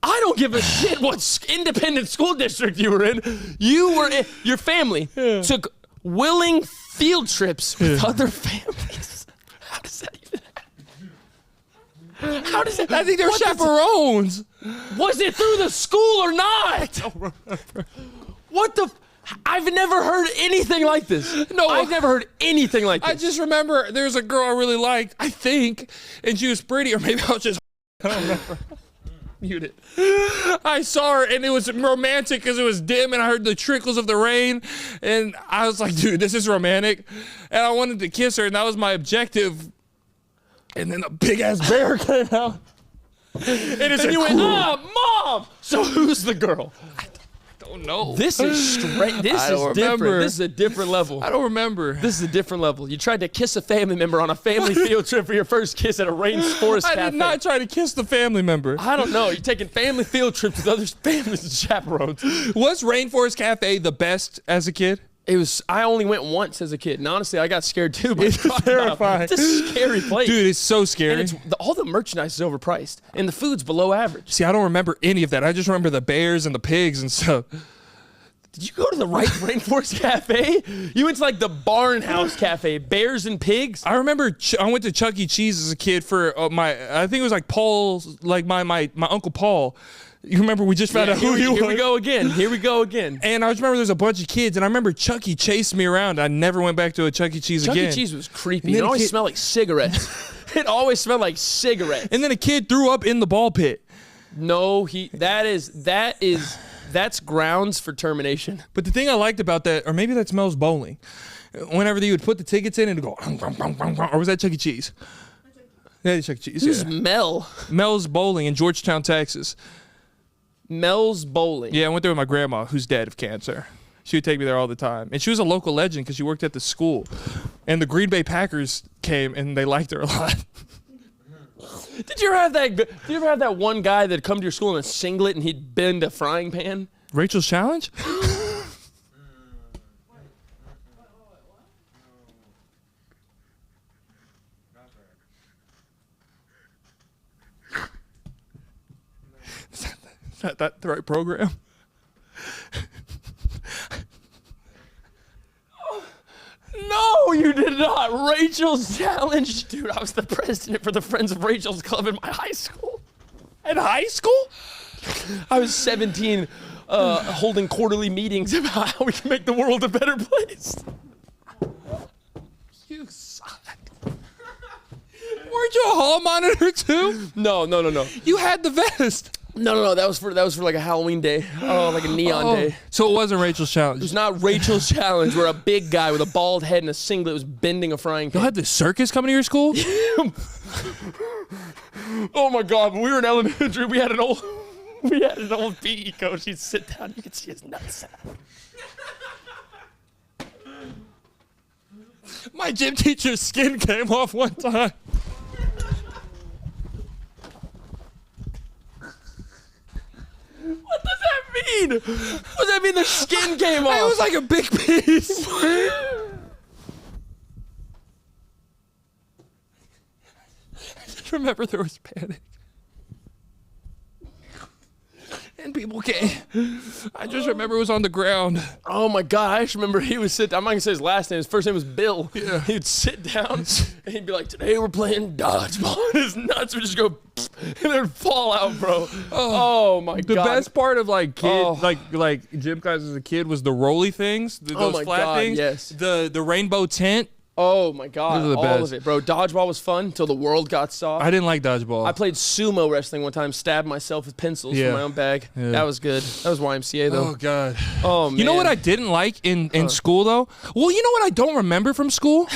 I don't give a shit what independent school district you were in. Your family took willing field trips with other families. How does that even happen? How does it? I think they were chaperones. Was it through the school or not? I don't remember. What the? I've never heard anything like this. No, I've never heard anything like this. I just remember there was a girl I really liked, I think, and she was pretty, or maybe I was just, I don't remember. Muted. I saw her and it was romantic because it was dim and I heard the trickles of the rain and I was like, dude, this is romantic. And I wanted to kiss her and that was my objective. And then a big ass bear came out. And you went, Mom! So who's the girl? Oh no. This is straight. This I is don't different. remember. This is a different level. I don't remember. This is a different level. You tried to kiss a family member on a family field trip for your first kiss at a Rainforest Cafe. I did not try to kiss the family member. I don't know. You're taking family field trips with other families and chaperones. Was Rainforest Cafe the best as a kid? It was. I only went once as a kid, and honestly, I got scared too. But It's terrifying. It's a scary place, Dude, it's so scary. And all the merchandise is overpriced, and the food's below average. See, I don't remember any of that. I just remember the bears and the pigs and stuff. Did you go to the right Rainforest Cafe? You went to like the Barnhouse Cafe, bears and pigs. I remember I went to Chuck E. Cheese as a kid for I think it was like Paul's, like my Uncle Paul. You remember we just found out who he was. Here we go again. Here we go again. And I just remember there's a bunch of kids, and I remember Chucky chased me around. I never went back to a Chuck E. Cheese again. Chuck E. Cheese was creepy. And It then always smelled like cigarettes. It always smelled like cigarettes. And then a kid threw up in the ball pit. No, that's grounds for termination. But the thing I liked about that, or maybe that's Mel's Bowling, whenever they would put the tickets in and it'd go, or was that Chuck E. Cheese? Yeah, Chuck E. Cheese. Who's yeah. Mel? Mel's Bowling in Georgetown, Texas. Mel's Bowling. Yeah, I went there with my grandma, who's dead of cancer. She would take me there all the time. And she was a local legend because she worked at the school. And the Green Bay Packers came and they liked her a lot. Did you ever have that one guy that'd come to your school in a singlet and he'd bend a frying pan? Rachel's Challenge? Is that the right program? No, you did not. Rachel's Challenge. Dude, I was the president for the Friends of Rachel's Club in my high school. In high school? I was 17, holding quarterly meetings about how we can make the world a better place. You suck. Weren't you a hall monitor too? No. You had the vest. No. That was for like a Halloween day. Oh, like a neon day. So it wasn't Rachel's Challenge. It was not Rachel's Challenge where a big guy with a bald head and a singlet was bending a frying pan. You had the circus coming to your school? Oh my God! When we were in elementary, we had an old PE coach. He'd sit down, you could see his nuts. My gym teacher's skin came off one time. What does that mean? What does that mean? The skin came off. It was like a big piece. I just remember there was panic. And people came. I just remember it was on the ground. Oh my God! I just remember he would sit. I'm not gonna say his last name. His first name was Bill. Yeah. He'd sit down and he'd be like, "Today we're playing dodgeball." And his nuts would just go and they'd fall out, bro. Oh my God! The best part of like like gym class as a kid was the rolly things, those my flat God, things. yes. The rainbow tent. Oh my God! Those are the All best. of it, bro. Dodgeball was fun until the world got soft. I didn't like dodgeball. I played sumo wrestling one time, stabbed myself with pencils Yeah. from my own bag. Yeah. That was good. That was YMCA though. Oh God. Oh man. You know what I didn't like in school though? Well, you know what I don't remember from school?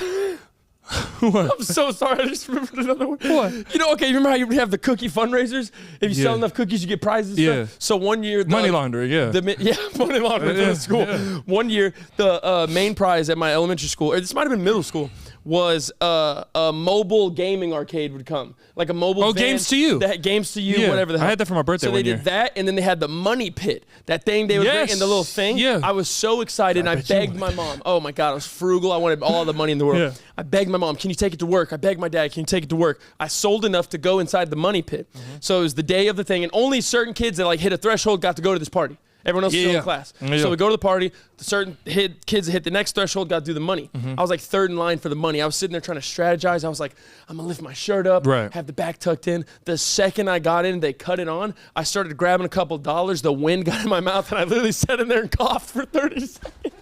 What? I'm so sorry. I just remembered another one. What? You know, okay, you remember how you have the cookie fundraisers? If you sell Yeah. enough cookies, you get prizes and Yeah. stuff? So one year... Money laundering, yeah. Money laundering for Yeah, the school. yeah. One year, the main prize at my elementary school, or this might have been middle school, was a mobile gaming arcade would come. Like a mobile van Games to You. That Games to You, Yeah, whatever the hell. I had that for my birthday So one they year. did that, and then they had the money pit. That thing they would bring Yes. in the little thing. Yeah. I was so excited, and I bet you begged my mom. Oh my God, I was frugal. I wanted all the money in the world. Yeah. I begged my mom, can you take it to work? I begged my dad, can you take it to work? I sold enough to go inside the money pit. So it was the day of the thing, and only certain kids that like hit a threshold got to go to this party. Everyone else was still Yeah. in class. Yeah. So we go to the party. The certain kids that hit the next threshold got to do the money. I was like third in line for the money. I was sitting there trying to strategize. I was like, I'm going to lift my shirt up, Right. have the back tucked in. The second I got in, they cut it on. I started grabbing a couple dollars. The wind got in my mouth, and I literally sat in there and coughed for 30 seconds.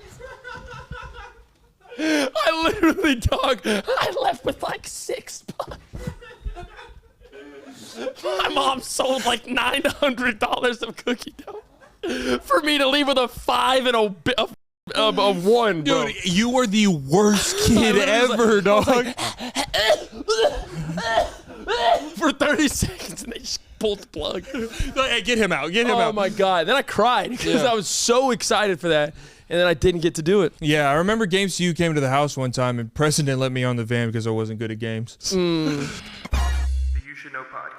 I literally, dog, I left with like $6. My mom sold like $900 of cookie dough for me to leave with a 5 and a 1, bro. Dude, you were the worst kid ever, dog. For 30 seconds, and they just pulled the plug. Hey, get him out. Get him Oh out. my God. Then I cried because Yeah. I was so excited for that, and then I didn't get to do it. Yeah, I remember Games to You came to the house one time, and Preston didn't let me on the van because I wasn't good at games. The You Should Know podcast.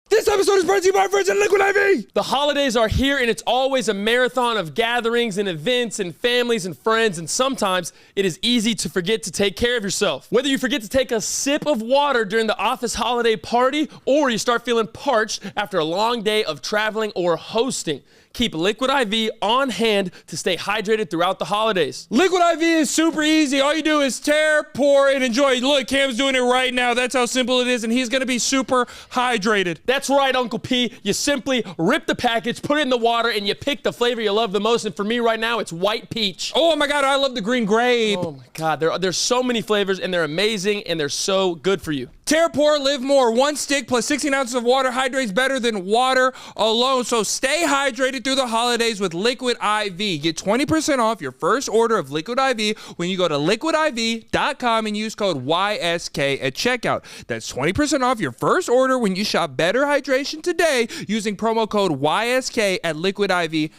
This episode is brought to you by Friends at Liquid IV. The holidays are here, and it's always a marathon of gatherings and events and families and friends, and sometimes it is easy to forget to take care of yourself. Whether you forget to take a sip of water during the office holiday party, or you start feeling parched after a long day of traveling or hosting, keep Liquid IV on hand to stay hydrated throughout the holidays. Liquid IV is super easy. All you do is tear, pour, and enjoy. Look, Cam's doing it right now. That's how simple it is, and he's going to be super hydrated. That's right, Uncle P. You simply rip the package, put it in the water, and you pick the flavor you love the most. And for me right now, it's white peach. Oh my God, I love the green grape. Oh my God, there's so many flavors, and they're amazing, and they're so good for you. Tear, pour, live more. One stick plus 16 ounces of water hydrates better than water alone. So stay hydrated through the holidays with Liquid IV. Get 20% off your first order of Liquid IV when you go to liquidiv.com and use code YSK at checkout. That's 20% off your first order when you shop Better Hydration today using promo code YSK at liquidiv.com.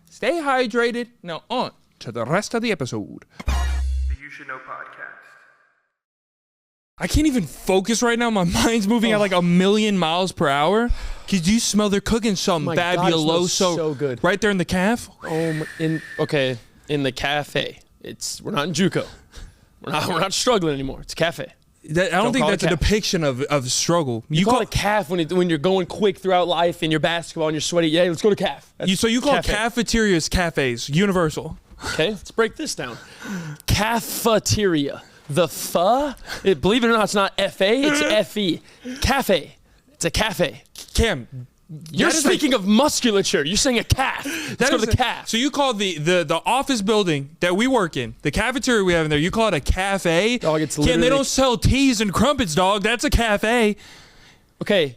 Stay hydrated. Now on to the rest of the episode. The You Should Know podcast. I can't even focus right now. My mind's moving at like 1,000,000 miles per hour. Could you smell they're cooking something my God, it fabuloso? smells so good. Right there in the calf? In the cafe. We're not in JUCO. We're not struggling anymore. It's a cafe. I don't think call that's it a calf. depiction of struggle. You call it calf when you're going quick throughout life and you're basketball and you're sweaty. Yeah, let's go to calf. So you call cafe. cafeterias cafes, universal. Okay, let's break this down. Cafeteria. The believe it or not, it's not F-A, it's F-E. Cafe. It's a cafe. Cam, you're speaking of musculature. You're saying a calf. Let's go to the calf. So you call the office building that we work in, the cafeteria we have in there, you call it a cafe? Dog, it's Cam, literally... they don't sell teas and crumpets, dog. That's a cafe. Okay.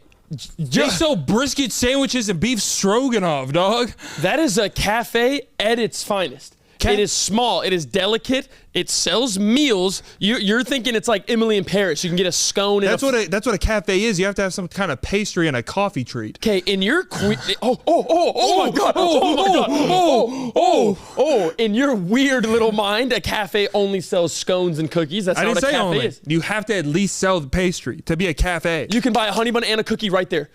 They sell brisket sandwiches and beef stroganoff, dog. That is a cafe at its finest. It is small. It is delicate. It sells meals. You're thinking it's like Emily in Paris. You can get a scone. That's what a cafe is. You have to have some kind of pastry and a coffee treat. Okay, in your oh my god! In your weird little mind, a cafe only sells scones and cookies. That's not what a cafe is. You have to at least sell the pastry to be a cafe. You can buy a honey bun and a cookie right there.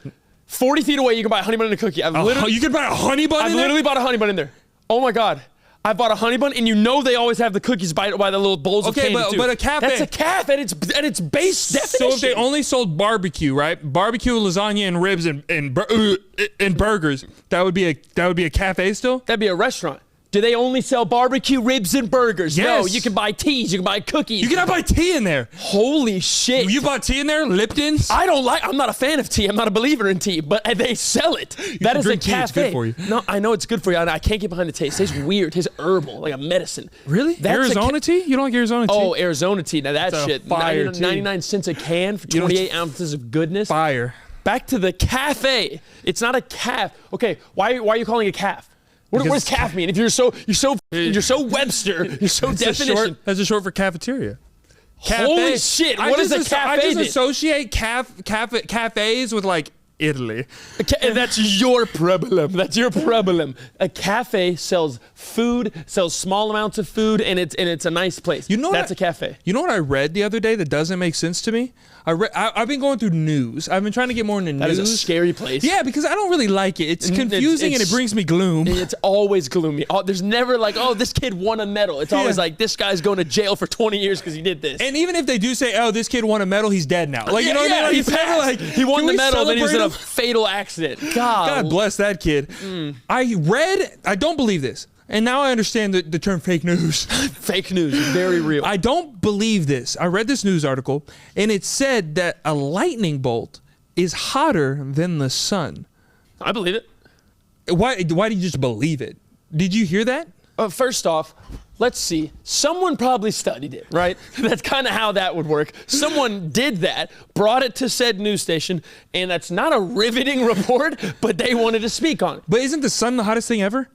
40 feet away, you can buy a honey bun and a cookie. You can buy a honey bun in there? I've literally bought a honey bun in there. Oh my god. I bought a honey bun, and you know they always have the cookies by the little bowls of candy, too. But a cafe... That's a cafe at its base definition. So if they only sold barbecue, right? Barbecue, lasagna, and ribs, and burgers, that would be a cafe still? That'd be a restaurant. Do they only sell barbecue, ribs, and burgers? Yes. No, you can buy teas, you can buy cookies. You cannot buy tea in there. Holy shit. You bought tea in there? Lipton's? I'm not a fan of tea. I'm not a believer in tea, but they sell it. That is a cafe. It's good for you. No, I know it's good for you. I can't get behind the taste. It tastes weird. It tastes herbal, like a medicine. Really? Arizona tea? You don't like Arizona tea? Oh, Arizona tea. Now that shit. Fire 99 cents a can for 28 ounces of goodness. Fire. Back to the cafe. It's not a calf. Okay, why are you calling it a calf? What does calf mean? If you're so Webster, you're so definition. That's a short for cafeteria. Holy shit! What is a cafe? I just associate cafes with like Italy. That's your problem. That's your problem. A cafe sells food, sells small amounts of food, and it's a nice place. You know that's a cafe. You know what I read the other day that doesn't make sense to me? I've been going through news. I've been trying to get more into news. That is a scary place. Yeah, because I don't really like it. It's confusing and it brings me gloom. It's always gloomy. There's never like, oh, this kid won a medal. It's always like, this guy's going to jail for 20 years because he did this. And even if they do say, oh, this kid won a medal, he's dead now. Like, you know what I mean? Like, he's never like, he won the medal, then he was in a fatal accident. God bless that kid. I don't believe this. And now I understand the term fake news. Fake news, very real. I don't believe this. I read this news article, and it said that a lightning bolt is hotter than the sun. I believe it. Why do you just believe it? Did you hear that? First off, let's see. Someone probably studied it, right? That's kind of how that would work. Someone did that, brought it to said news station, and that's not a riveting report, but they wanted to speak on it. But isn't the sun the hottest thing ever?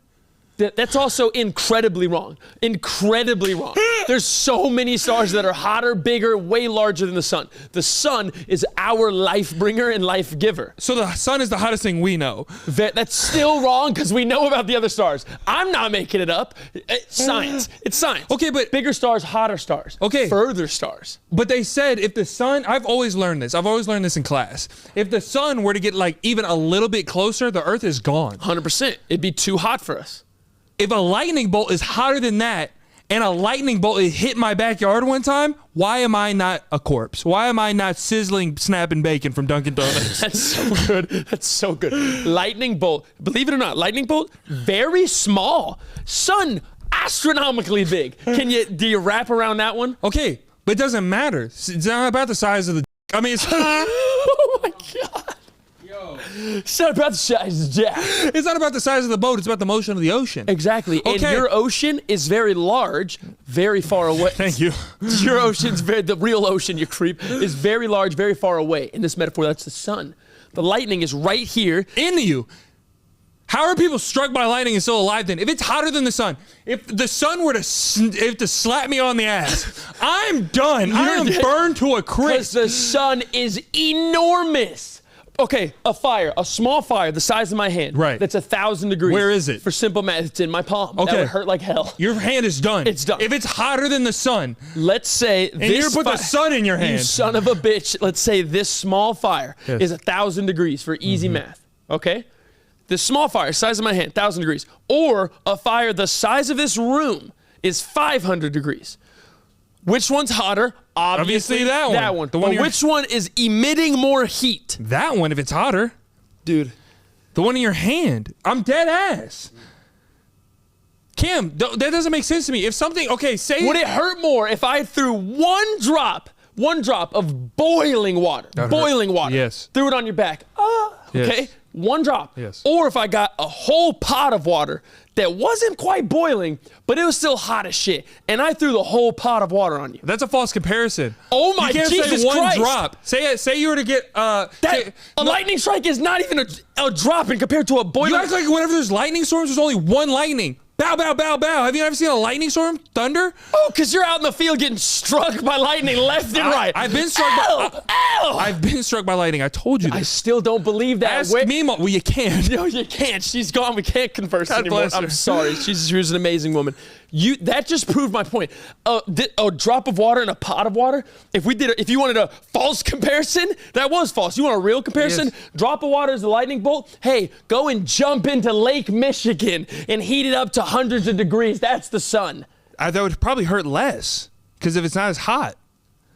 That's also incredibly wrong. Incredibly wrong. There's so many stars that are hotter, bigger, way larger than the sun. The sun is our life bringer and life giver. So the sun is the hottest thing we know. That's still wrong because we know about the other stars. I'm not making it up. It's science. It's science. Okay, but bigger stars, hotter stars. Okay. Further stars. But they said if the sun, I've always learned this in class. If the sun were to get like even a little bit closer, the earth is gone. 100%. It'd be too hot for us. If a lightning bolt is hotter than that, and a lightning bolt hit my backyard one time, why am I not a corpse? Why am I not sizzling snapping bacon from Dunkin' Donuts? That's so good. That's so good. Lightning bolt. Believe it or not, lightning bolt, very small. Sun, astronomically big. Do you wrap around that one? Okay, but it doesn't matter. It's not about the size of the... I mean, it's... Oh my God. It's not about the size of Jack. It's not about the size of the boat. It's about the motion of the ocean. Exactly. Okay. And your ocean is very large, very far away. Thank you. Your ocean's the real ocean, you creep, is very large, very far away. In this metaphor, that's the sun. The lightning is right here. In you. How are people struck by lightning and still alive then? If it's hotter than the sun, if the sun were to slap me on the ass, I'm done. I am burned to a crisp. Because the sun is enormous. Okay, a small fire the size of my hand. Right. That's 1,000 degrees. Where is it? For simple math, it's in my palm. Okay. That would hurt like hell. Your hand is done. It's done. If it's hotter than the sun. Let's say and you put the sun in your hand. You son of a bitch. Let's say this small fire is 1,000 degrees for easy math. Okay? This small fire, size of my hand, 1,000 degrees. Or a fire the size of this room is 500 degrees. Which one's hotter? Obviously that one. That one. But which one is emitting more heat? That one, if it's hotter. Dude. The one in your hand. I'm dead ass. Cam, that doesn't make sense to me. If something, okay, say... Would it hurt more if I threw one drop of boiling water, Yes. threw it on your back? Okay, Yes. one drop. Yes. Or if I got a whole pot of water that wasn't quite boiling, but it was still hot as shit, and I threw the whole pot of water on you. That's a false comparison. Oh my Jesus You can't say one Christ. drop. Say you were to get... A lightning strike is not even a drop in compared to a boiling... You act like whenever there's lightning storms, there's only one lightning. Bow, bow, bow, bow. Have you ever seen a lightning storm? Thunder? Oh, because you're out in the field getting struck by lightning left and right. I've been struck I've been struck by lightning. I told you this. I still don't believe that. Ask me, well, you can. No, you can't. She's gone. We can't converse God anymore. bless her. I'm sorry. She was an amazing woman. That just proved my point. A drop of water and a pot of water. If you wanted a false comparison, that was false. You want a real comparison? Yes. Drop of water is a lightning bolt. Hey, go and jump into Lake Michigan and heat it up to hundreds of degrees. That's the sun. That would probably hurt less because if it's not as hot.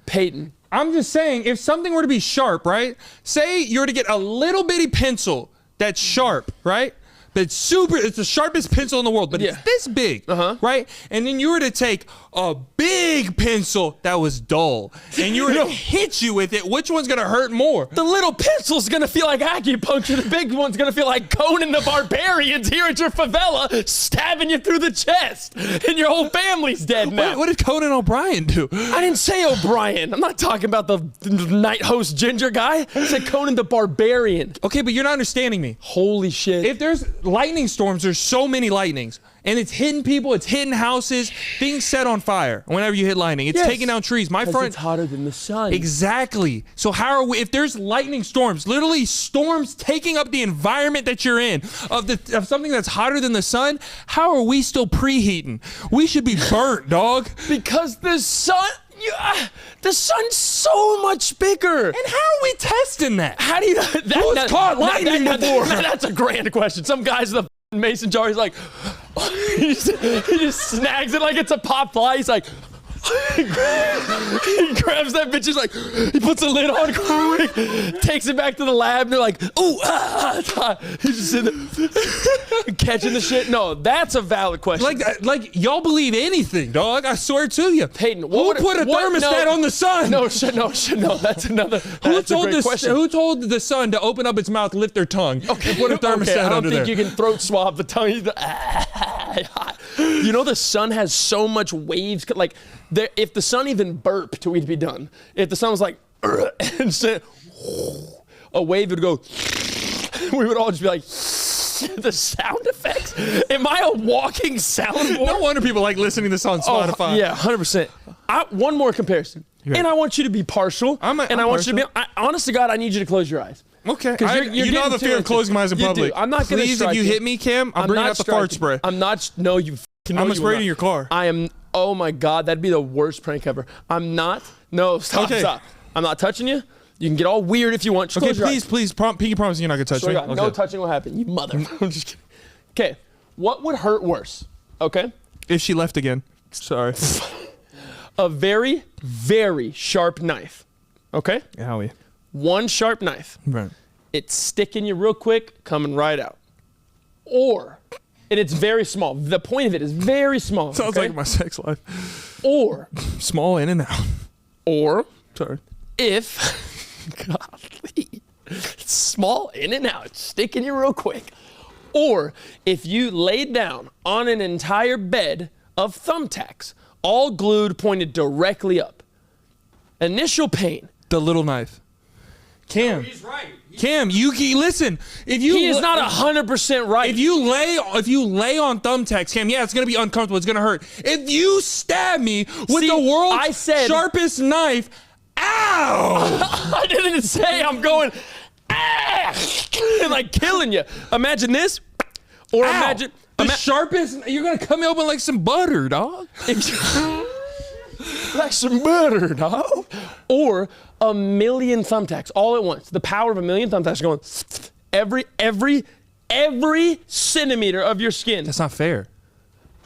Peyton. I'm just saying, if something were to be sharp, right? Say you were to get a little bitty pencil that's sharp, right? It's the sharpest pencil in the world, but it's this big, right? And then you were to take a big pencil that was dull, and you were to hit you with it, which one's gonna hurt more? The little pencil's gonna feel like acupuncture. The big one's gonna feel like Conan the Barbarian's here at your favela, stabbing you through the chest, and your whole family's dead now. What did Conan O'Brien do? I didn't say O'Brien. I'm not talking about the night host ginger guy. I said Conan the Barbarian. Okay, but you're not understanding me. Holy shit. If there's lightning storms, there's so many lightnings, and it's hitting people, it's hitting houses, things set on fire whenever you hit lightning. It's taking down trees. It's hotter than the sun. Exactly. So how are we, if there's lightning storms, literally storms taking up the environment that you're in, of something that's hotter than the sun, how are we still preheating? We should be burnt, dog. Because the sun... the sun's so much bigger. And how are we testing that? How do you... Who's caught lightning before? That's a grand question. Some guy's in the mason jar. He's like... he just snags it like it's a pop fly. He's like... he grabs that bitch. He's like... He puts a lid on quick. Takes it back to the lab. And they're like... Ooh, he's just in there catching the shit. No, that's a valid question. Like y'all believe anything, dog. I swear to you. Peyton, who put a thermostat on the sun? No. That's another. Who told the sun to open up its mouth, lift their tongue? Okay, put a thermostat I don't under think there. you can throat swab the tongue. You know the sun has so much waves. Like, if the sun even burped, we'd be done. If the sun was like, and said, a wave would go. We would all just be like. The sound effects? Am I a walking soundboard? No wonder people like listening to this on Spotify. Yeah, 100%. One more comparison. Right. And I want you to be partial. I'm want you to be... honest to God, I need you to close your eyes. Okay. You're you know the fear of closing my eyes in public. I'm not going to Please, if you hit me, Cam, I'm bringing out the fart spray. I'm not... No, you... I'm going to spray it in your car. I am... Oh, my God. That'd be the worst prank ever. I'm not... No, stop. I'm not touching you. You can get all weird if you want. Just please, Pinky promise you're not going to touch me. Okay. No touching will happen, you mother. I'm just kidding. Okay, what would hurt worse? Okay? If she left again. Sorry. A very, very sharp knife. Okay? Howie. One sharp knife. Right. It's sticking you real quick, coming right out. Or, and it's very small. The point of it is very small. Sounds like my sex life. Or. Small in and out. Or. Sorry. If. Golly. It's small in and out. It's sticking you real quick. Or if you laid down on an entire bed of thumbtacks, all glued, pointed directly up. Initial pain. The little knife. Cam. No, he's right. Cam, you listen. He is not 100% right. If you lay on thumbtacks, Cam, yeah, it's gonna be uncomfortable. It's gonna hurt. If you stab me with the world's sharpest knife, ow! I didn't say I'm going. And like killing you. Imagine this, or imagine the sharpest. You're gonna cut me open like some butter, dog. Like some butter, dog. Or 1,000,000 thumbtacks all at once. The power of 1,000,000 thumbtacks going every centimeter of your skin. That's not fair.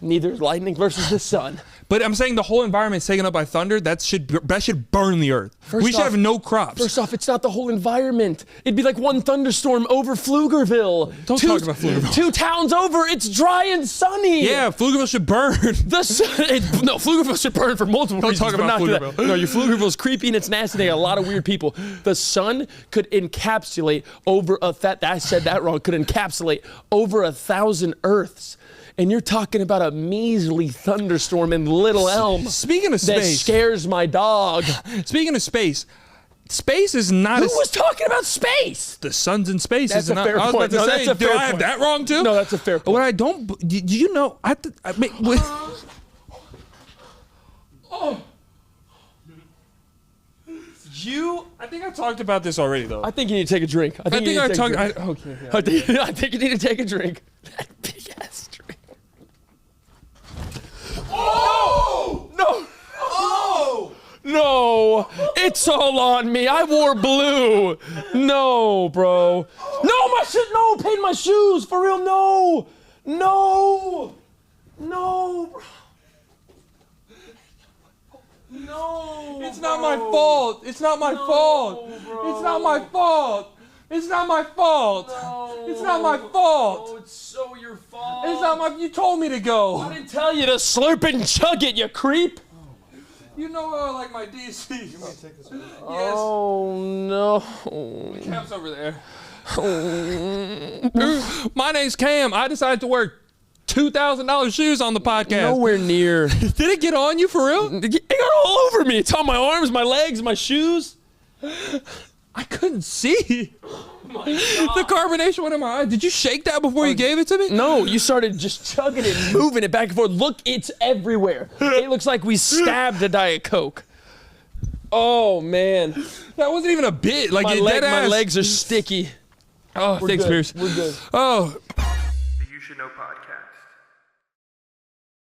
Neither is lightning versus the sun. But I'm saying the whole environment is taken up by thunder. That should burn the earth. We should have no crops. First off, it's not the whole environment. It'd be like one thunderstorm over Pflugerville. Don't talk about Pflugerville. 2 towns over, it's dry and sunny. Yeah, Pflugerville should burn. No, Pflugerville should burn for multiple reasons. Don't talk about Pflugerville. No, your Pflugerville's creepy and it's nasty. They got a lot of weird people. The sun could encapsulate over I said that wrong. Could encapsulate over 1,000 Earths. And you're talking about a measly thunderstorm in Little Elm. Speaking of space. That scares my dog. Speaking of space is not. Who was talking about space? The sun's in space. That's a fair point. I was about to say, that's a fair do I have point. that wrong too? No, that's a fair point. What I don't. Did you know? I think I talked about this already, though. I think you need to take a drink. I think you need to take a drink. That big ass drink. Oh! No! Oh! No! It's all on me. I wore blue. No, bro. No, my shit. No, Peyton, my shoes. For real, no. No. No, bro. No. It's not my fault. It's not my fault. Bro. It's not my fault. It's not my fault. No. It's not my fault. Oh, it's so your fault. It's not my. You told me to go. I didn't tell you to slurp and chug it, you creep. You know how I like my DC. You want to take this one? Yes. Oh no. Cam's over there. My name's Cam. I decided to wear $2,000 shoes on the podcast. Nowhere near. Did it get on you for real? It got all over me. It's on my arms, my legs, my shoes. I couldn't see. The carbonation went in my eye. Did you shake that before you gave it to me? No, you started just chugging it, moving it back and forth. Look, it's everywhere. It looks like we stabbed a Diet Coke. Oh, man. That wasn't even a bit. Like My legs are sticky. Oh, thanks, good. Pierce. We're good. Oh. The You Should Know podcast.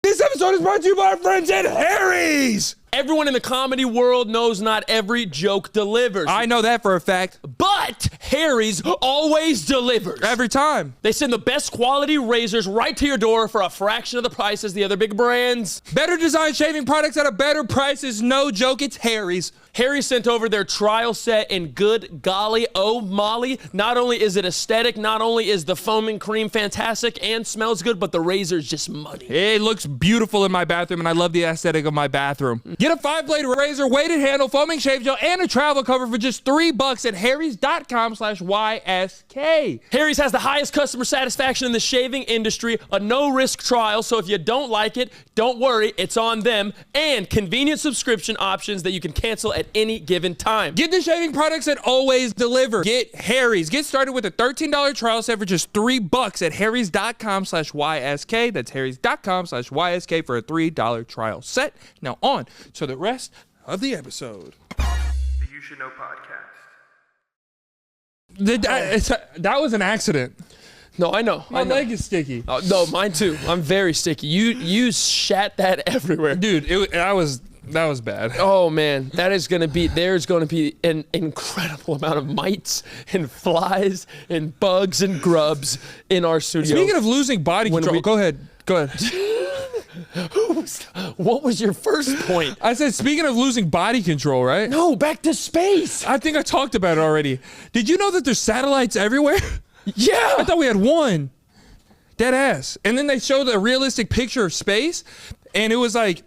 This episode is brought to you by our friends at Harry's. Everyone in the comedy world knows not every joke delivers. I know that for a fact. But Harry's always delivers. Every time. They send the best quality razors right to your door for a fraction of the price as the other big brands. Better design shaving products at a better price is no joke. It's Harry's. Harry sent over their trial set, and good golly, oh Molly, not only is it aesthetic, not only is the foaming cream fantastic and smells good, but the razor's just muddy. It looks beautiful in my bathroom, and I love the aesthetic of my bathroom. Get a 5-blade razor, weighted handle, foaming shave gel, and a travel cover for just $3 at harrys.com/YSK. Harry's has the highest customer satisfaction in the shaving industry, a no-risk trial, so if you don't like it, don't worry, it's on them, and convenient subscription options that you can cancel at any given time. Get the shaving products that always deliver. Get Harry's. Get started with a $13 trial set for just $3 at harrys.com/YSK. That's harrys.com/YSK for a $3 trial set. Now on to the rest of the episode. The You Should Know podcast. That was an accident. No, I know. My leg is sticky. Oh, no, mine too. I'm very sticky. You shat that everywhere. Dude, that was bad. Oh man, there's gonna be an incredible amount of mites and flies and bugs and grubs in our studio. Speaking of losing body control, go ahead. What was your first point? I said, speaking of losing body control, right? No, back to space. I think I talked about it already. Did you know that there's satellites everywhere? Yeah. I thought we had one. Dead ass. And then they showed a realistic picture of space, and it was like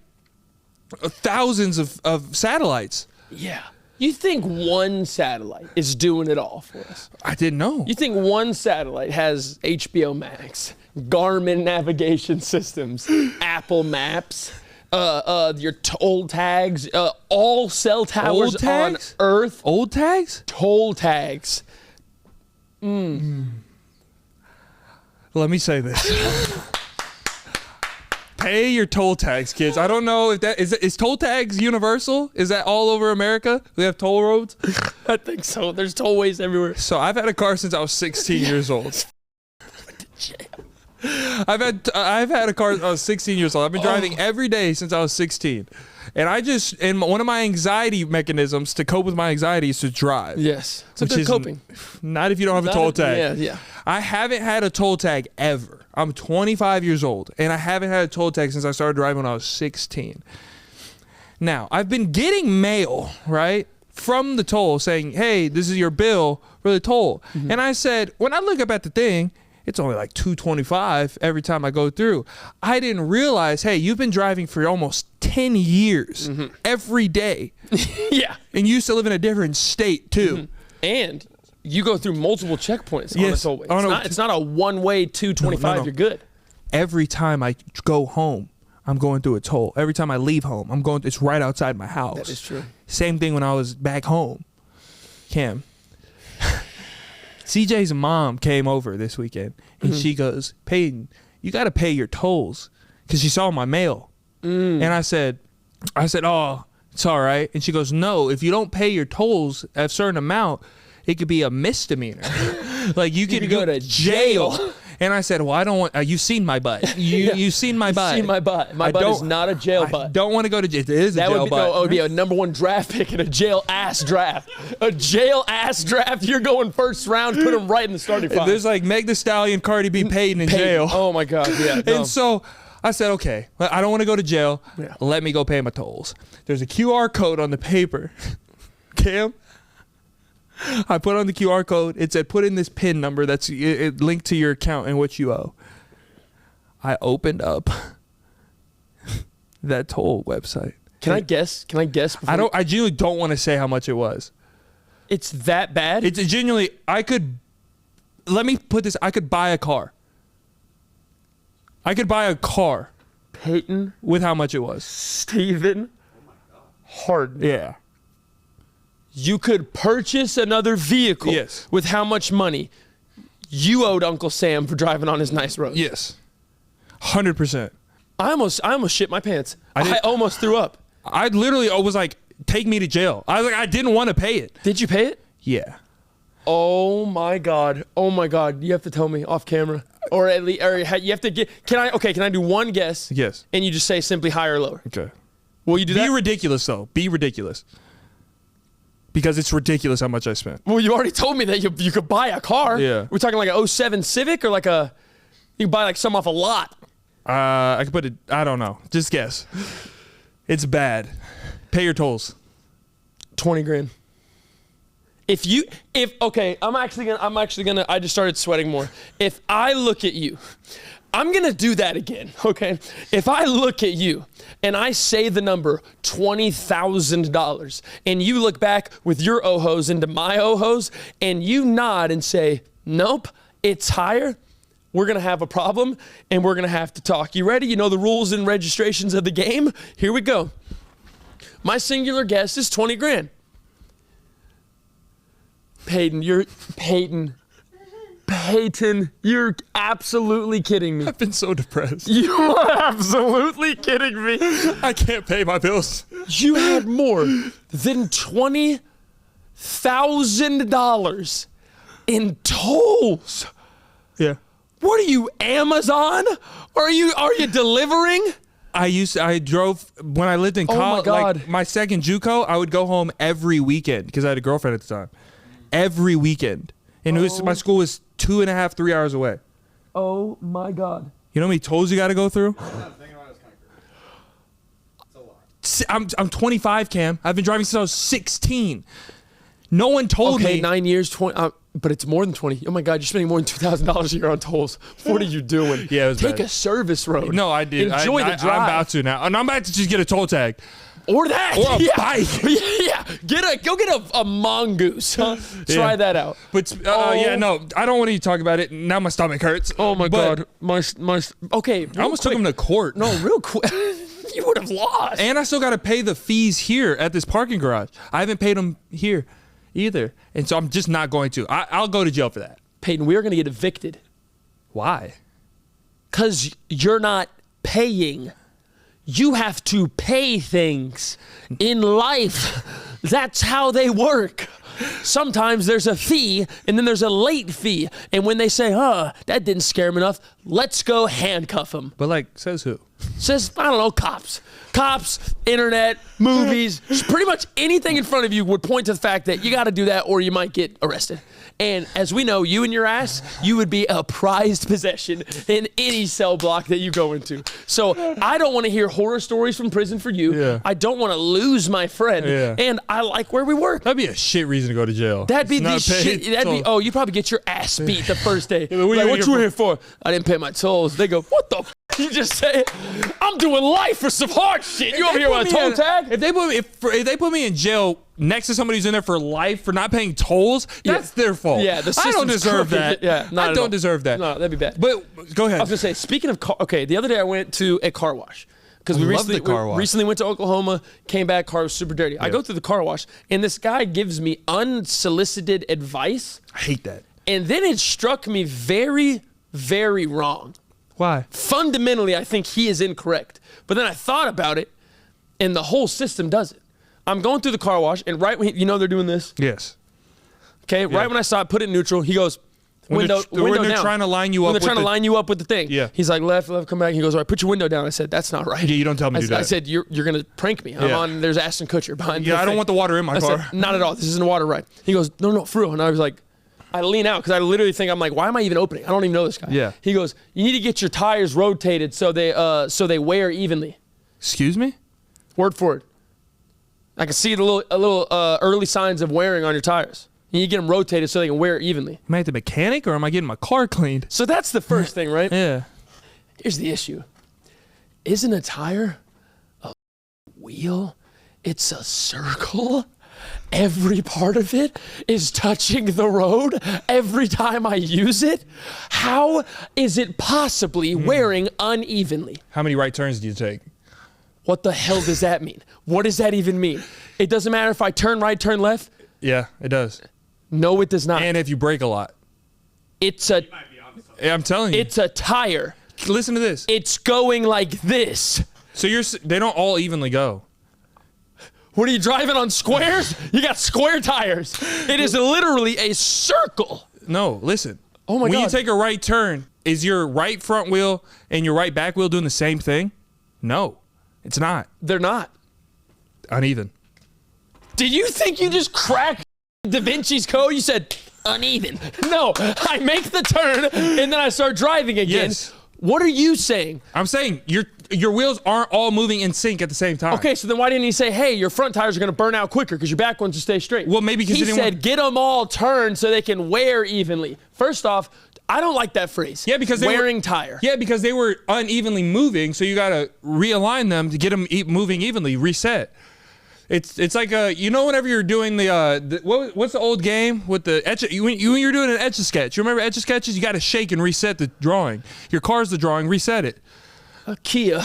thousands of satellites. Yeah. You think one satellite is doing it all for us? I didn't know. You think one satellite has HBO Max, Garmin navigation systems, Apple Maps, your toll tags, all cell towers on Earth. Old tags? Toll tags. Let me say this. Pay your toll tags, kids. I don't know if that is toll tags universal? Is that all over America? We have toll roads? I think so. There's tollways everywhere. So I've had a car since I was 16 years old. I've had a car since I was 16 years old. I've been driving every day since I was 16. And one of my anxiety mechanisms to cope with my anxiety is to drive. Yes. It's Which good is coping. Not if you don't have a toll tag. Yeah. I haven't had a toll tag ever. I'm 25 years old, and I haven't had a toll tag since I started driving when I was 16. Now, I've been getting mail, right, from the toll saying, hey, this is your bill for the toll. And I said, when I look up at the thing, it's only like $2.25 every time I go through. I didn't realize, hey, you've been driving for almost 10 years every day. Yeah. And you used to live in a different state, too. And you go through multiple checkpoints on Yes. the tollway. Oh, no. It's not a one-way $2.25. No. You're good. Every time I go home, I'm going through a toll. Every time I leave home, it's right outside my house. That is true. Same thing when I was back home. Cam. CJ's mom came over this weekend, and she goes, Peyton, you got to pay your tolls, because she saw my mail. And I said, oh, it's all right. And she goes, no, if you don't pay your tolls at a certain amount, it could be a misdemeanor. Like you could go to jail. And I said, well, I don't want, you've seen my butt. You've seen my butt. Seen my butt. My butt is not a jail I butt. don't want to go to jail. It is a jail butt. It would be a #1 draft pick in a jail ass draft. A jail ass draft. You're going first round. Put him right in the starting five. There's like Meg Thee Stallion, Cardi B, Peyton in jail. Oh my God. Yeah. No. And so I said, okay, well, I don't want to go to jail. Yeah. Let me go pay my tolls. There's a QR code on the paper. Cam, I put on the QR code. It said, put in this PIN number that's linked to your account and what you owe. I opened up that toll website. Can I guess? Before I genuinely don't want to say how much it was. It's that bad? It's genuinely, let me put this, I could buy a car. I could buy a car Peyton with how much it was. Stephen Hardin. Yeah. You could purchase another vehicle Yes. with how much money you owed Uncle Sam for driving on his nice road. Yes. 100%. I almost shit my pants. I did- almost threw up. I literally was like, take me to jail. I was like, I didn't want to pay it. Did you pay it? Yeah. Oh my God. You have to tell me off camera. Or at least, you have to get, can I do one guess? Yes. And you just say simply higher or lower. Okay. Will you do that? Be ridiculous, though. Be ridiculous. Because it's ridiculous how much I spent. Well, you already told me that you could buy a car. Yeah. We're talking like a 07 Civic or like you can buy like some off a lot. I could put it, I don't know. Just guess. It's bad. Pay your tolls. 20 grand. I'm actually gonna, I just started sweating more. If I look at you, I'm gonna do that again, okay? If I look at you and I say the number $20,000 and you look back with your ohos into my ohos and you nod and say, nope, it's higher, we're gonna have a problem and we're gonna have to talk. You ready? You know the rules and registrations of the game? Here we go. My singular guess is 20 grand. Peyton, you're absolutely kidding me. I've been so depressed. You are absolutely kidding me. I can't pay my bills. You had more than $20,000 in tolls. Yeah. What are you, Amazon? Are you delivering? I drove when I lived in Oh my college. God. Like my second JUCO, I would go home every weekend because I had a girlfriend at the time. Every weekend, and my school was 2.5, 3 hours away. Oh my God. You know how many tolls you got to go through? I'm 25, Cam. I've been driving since I was 16. No one told me. 9 years, 20. But it's more than 20. Oh my God, you're spending more than $2,000 a year on tolls. What are you doing? Yeah, it was Take bad. a service road. No, I did. Enjoy the drive. I'm about to now, and I'm about to just get a toll tag. Or that. Or a yeah. bike. Yeah. Go get a mongoose. Huh? Try that out. But yeah, no, I don't want to talk about it. Now my stomach hurts. Oh my But God. Okay. I almost took him to court. No, real quick. You would have lost. And I still got to pay the fees here at this parking garage. I haven't paid them here either. And so I'm just not going to. I'll go to jail for that. Peyton, we are going to get evicted. Why? Because you're not paying. You have to pay things in life. That's how they work. Sometimes there's a fee and then there's a late fee. And when they say, that didn't scare him enough, let's go handcuff him. But like, says who? Says, I don't know, cops, internet, movies, pretty much anything in front of you would point to the fact that you got to do that or you might get arrested. And as we know, you and your ass, you would be a prized possession in any cell block that you go into. So I don't want to hear horror stories from prison for you. Yeah. I don't want to lose my friend. Yeah. And I like where we work. That'd be a shit reason to go to jail. That'd be It's the not paid shit. That'd be, toll. oh, you probably get your ass beat the first day. Yeah, what Like, you what here you for?" here for? I didn't pay my tolls. They go, what the f? You just say, I'm doing life for some hard shit. You over here with a toll tag? If they put me in jail next to somebody who's in there for life for not paying tolls, that's their fault. Yeah, the I don't system's deserve crooked. that. Yeah, not I at don't all. deserve that. No, that'd be bad. But go ahead. I was gonna say, speaking of car, okay, the other day I went to a car wash because we love the car wash. recently went to Oklahoma, came back, car was super dirty. I go through the car wash, and this guy gives me unsolicited advice, I hate that. and then it struck me very, very wrong. Why? Fundamentally, I think he is incorrect. But then I thought about it, and the whole system does it. I'm going through the car wash, and right when they're doing this, Yes. okay, right when I saw it, put it in neutral, he goes, When window they're down. trying to line you When up they're with trying to the- line you up with the thing. Yeah. He's like, left, come back. He goes, all right, put your window down. I said, that's not right. Yeah, you don't tell me to do I that. said, you're going to prank me. I'm Yeah. on, there's Ashton Kutcher behind Yeah, the I don't thing. want the water in my I car. said, not at all. This isn't a water ride. He goes, no, for real. And I was like, I lean out because I literally think, I'm like, why am I even opening? I don't even know this guy. Yeah. He goes, you need to get your tires rotated so they wear evenly. Excuse me? Word for it. I can see a little early signs of wearing on your tires. You need to get them rotated so they can wear evenly. Am I at the mechanic or am I getting my car cleaned? So that's the first thing, right? Yeah. Here's the issue. Isn't a tire a wheel? It's a circle. Every part of it is touching the road every time I use it. How is it possibly wearing unevenly? How many right turns do you take? What the hell does that mean? What does that even mean? It doesn't matter if I turn right, turn left. Yeah, it does. No, it does not. And if you brake a lot. It's a Yeah, I'm telling you. it's a tire. Listen to this. It's going like this. So they don't all evenly go. What are you driving on squares? You got square tires. It is literally a circle. No, listen. Oh my when God. you take a right turn, is your right front wheel and your right back wheel doing the same thing? No, it's not. They're not. Uneven. Did you think you just cracked Da Vinci's Code? You said uneven. No, I make the turn and then I start driving again. Yes. What are you saying? I'm saying your wheels aren't all moving in sync at the same time. Okay, so then why didn't he say, hey, your front tires are going to burn out quicker because your back ones will stay straight? Well, maybe because he he didn't said, want- get them all turned so they can wear evenly. First off, I don't like that phrase. Yeah, because they wearing were, tire. Yeah, because they were unevenly moving, so you got to realign them to get them moving evenly, reset. It's like whenever you're doing what's the old game with the when you're doing an Etch-a-Sketch. You remember Etch-a-Sketches? You got to shake and reset the drawing. Your car's the drawing, reset it. A Kia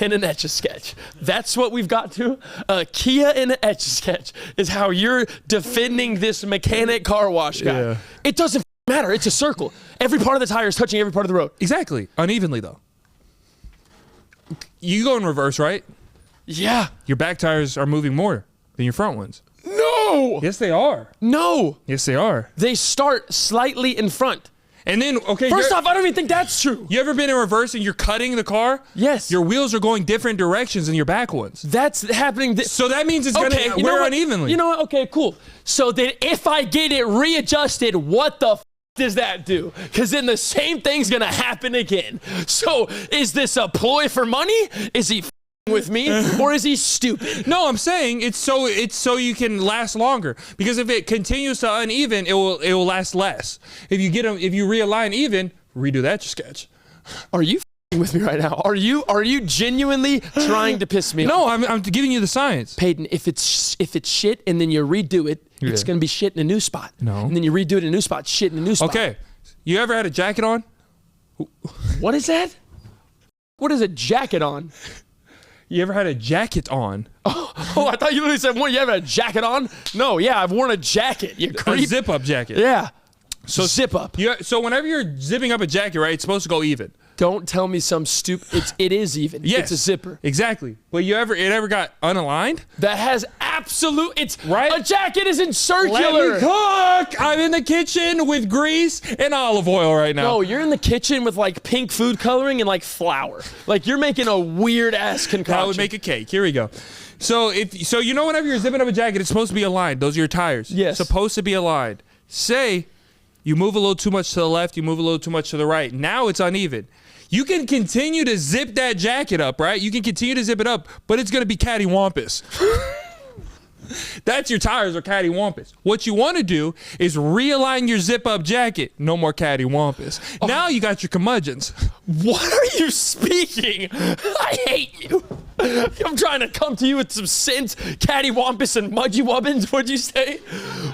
and an Etch-a-Sketch. That's what we've got to. A Kia and an Etch-a-Sketch is how you're defending this mechanic car wash guy. Yeah. It doesn't matter. It's a circle. Every part of the tire is touching every part of the road. Exactly. Unevenly though. You go in reverse, right? Yeah. Your back tires are moving more than your front ones. No. Yes, they are. No. Yes, they are. They start slightly in front. And then, okay. First off, I don't even think that's true. You ever been in reverse and you're cutting the car? Yes. Your wheels are going different directions than your back ones. That's happening. So that means it's Okay, going you to know wear what? unevenly. You know what? Okay, cool. So then if I get it readjusted, what the does that do? Because then the same thing's going to happen again. So is this a ploy for money? Is he with me or is he stupid? No, I'm saying it's so you can last longer. Because if it continues to uneven, it will last less. If you realign even, redo that sketch. Are you with me right now? Are you genuinely trying to piss me off? No, I'm giving you the science. Peyton, if it's shit and then you redo it, it's Yeah. going to be shit in a new spot. No. And then you redo it in a new spot, shit in a new spot. Okay. You ever had a jacket on? What is that? What is a jacket on? You ever had a jacket on? Oh, I thought you literally said, "What? You have a jacket on?" No, yeah, I've worn a jacket. You A creep. zip-up jacket. Yeah. So zip up. So whenever you're zipping up a jacket, right, it's supposed to go even. Don't tell me some stupid. It is even. Yes. It's a zipper. Exactly. But it ever got unaligned? That has absolute. It's right. A jacket isn't circular. Let me cook. I'm in the kitchen with grease and olive oil right now. No, you're in the kitchen with like pink food coloring and like flour. Like you're making a weird ass concoction. That would make a cake. Here we go. So whenever you're zipping up a jacket, it's supposed to be aligned. Those are your tires. Yes. Supposed to be aligned. Say you move a little too much to the left, you move a little too much to the right. Now it's uneven. You can continue to zip that jacket up, right? You can continue to zip it up, but it's going to be cattywampus. That's your tires are cattywampus. What you want to do is realign your zip-up jacket. No more cattywampus. Oh. Now you got your curmudgeons. What are you speaking? I hate you. I'm trying to come to you with some sense. Cattywampus and mudgy wubbins. What'd you say?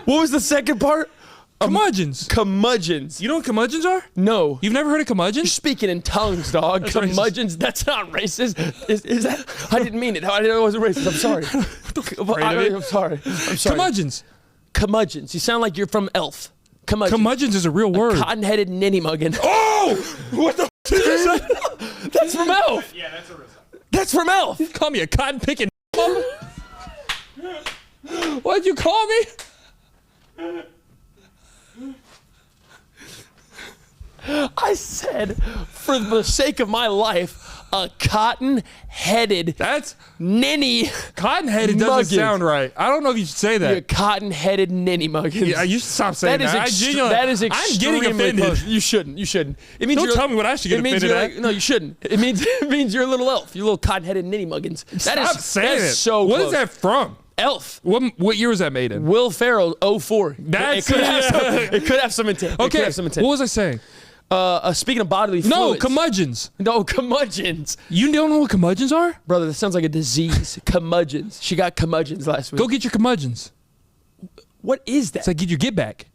What was the second part? Curmudgeons. Curmudgeons. You know what curmudgeons are? No. You've never heard of You're curmudgeons? speaking in tongues, dog. That's Curmudgeons. Racist. That's not racist. Is that? I didn't mean it. I didn't know it wasn't racist. I'm sorry. I'm sorry. Curmudgeons. Curmudgeons. You sound like you're from Elf. Curmudgeons. Curmudgeons is a real word. Cotton-headed ninny muggin. Oh! What the That's from Elf. Yeah, that's a risk. That's from Elf. You call me a cotton picking What'd you call me? I said, for the sake of my life, a cotton-headed ninny. Cotton-headed doesn't muggins. Sound right. I don't know if you should say that. You're a cotton-headed ninny muggins. Yeah, you should stop saying that. That is extremely I'm getting offended. close. You shouldn't. It means Don't tell me what I should get offended at. No, you shouldn't. It means you're a little elf. You're a little cotton-headed ninny muggins. Stop saying it. So what close. is that from? Elf. What year was that made in? Will Ferrell, 04. That's it could have some intent. Okay. It could have some intent. What was I saying? Speaking of bodily No, fluids. curmudgeons. No, curmudgeons. You don't know what curmudgeons are? Brother, that sounds like a disease. Curmudgeons. She got curmudgeons last week. Go get your curmudgeons. What is that? It's like get your get back.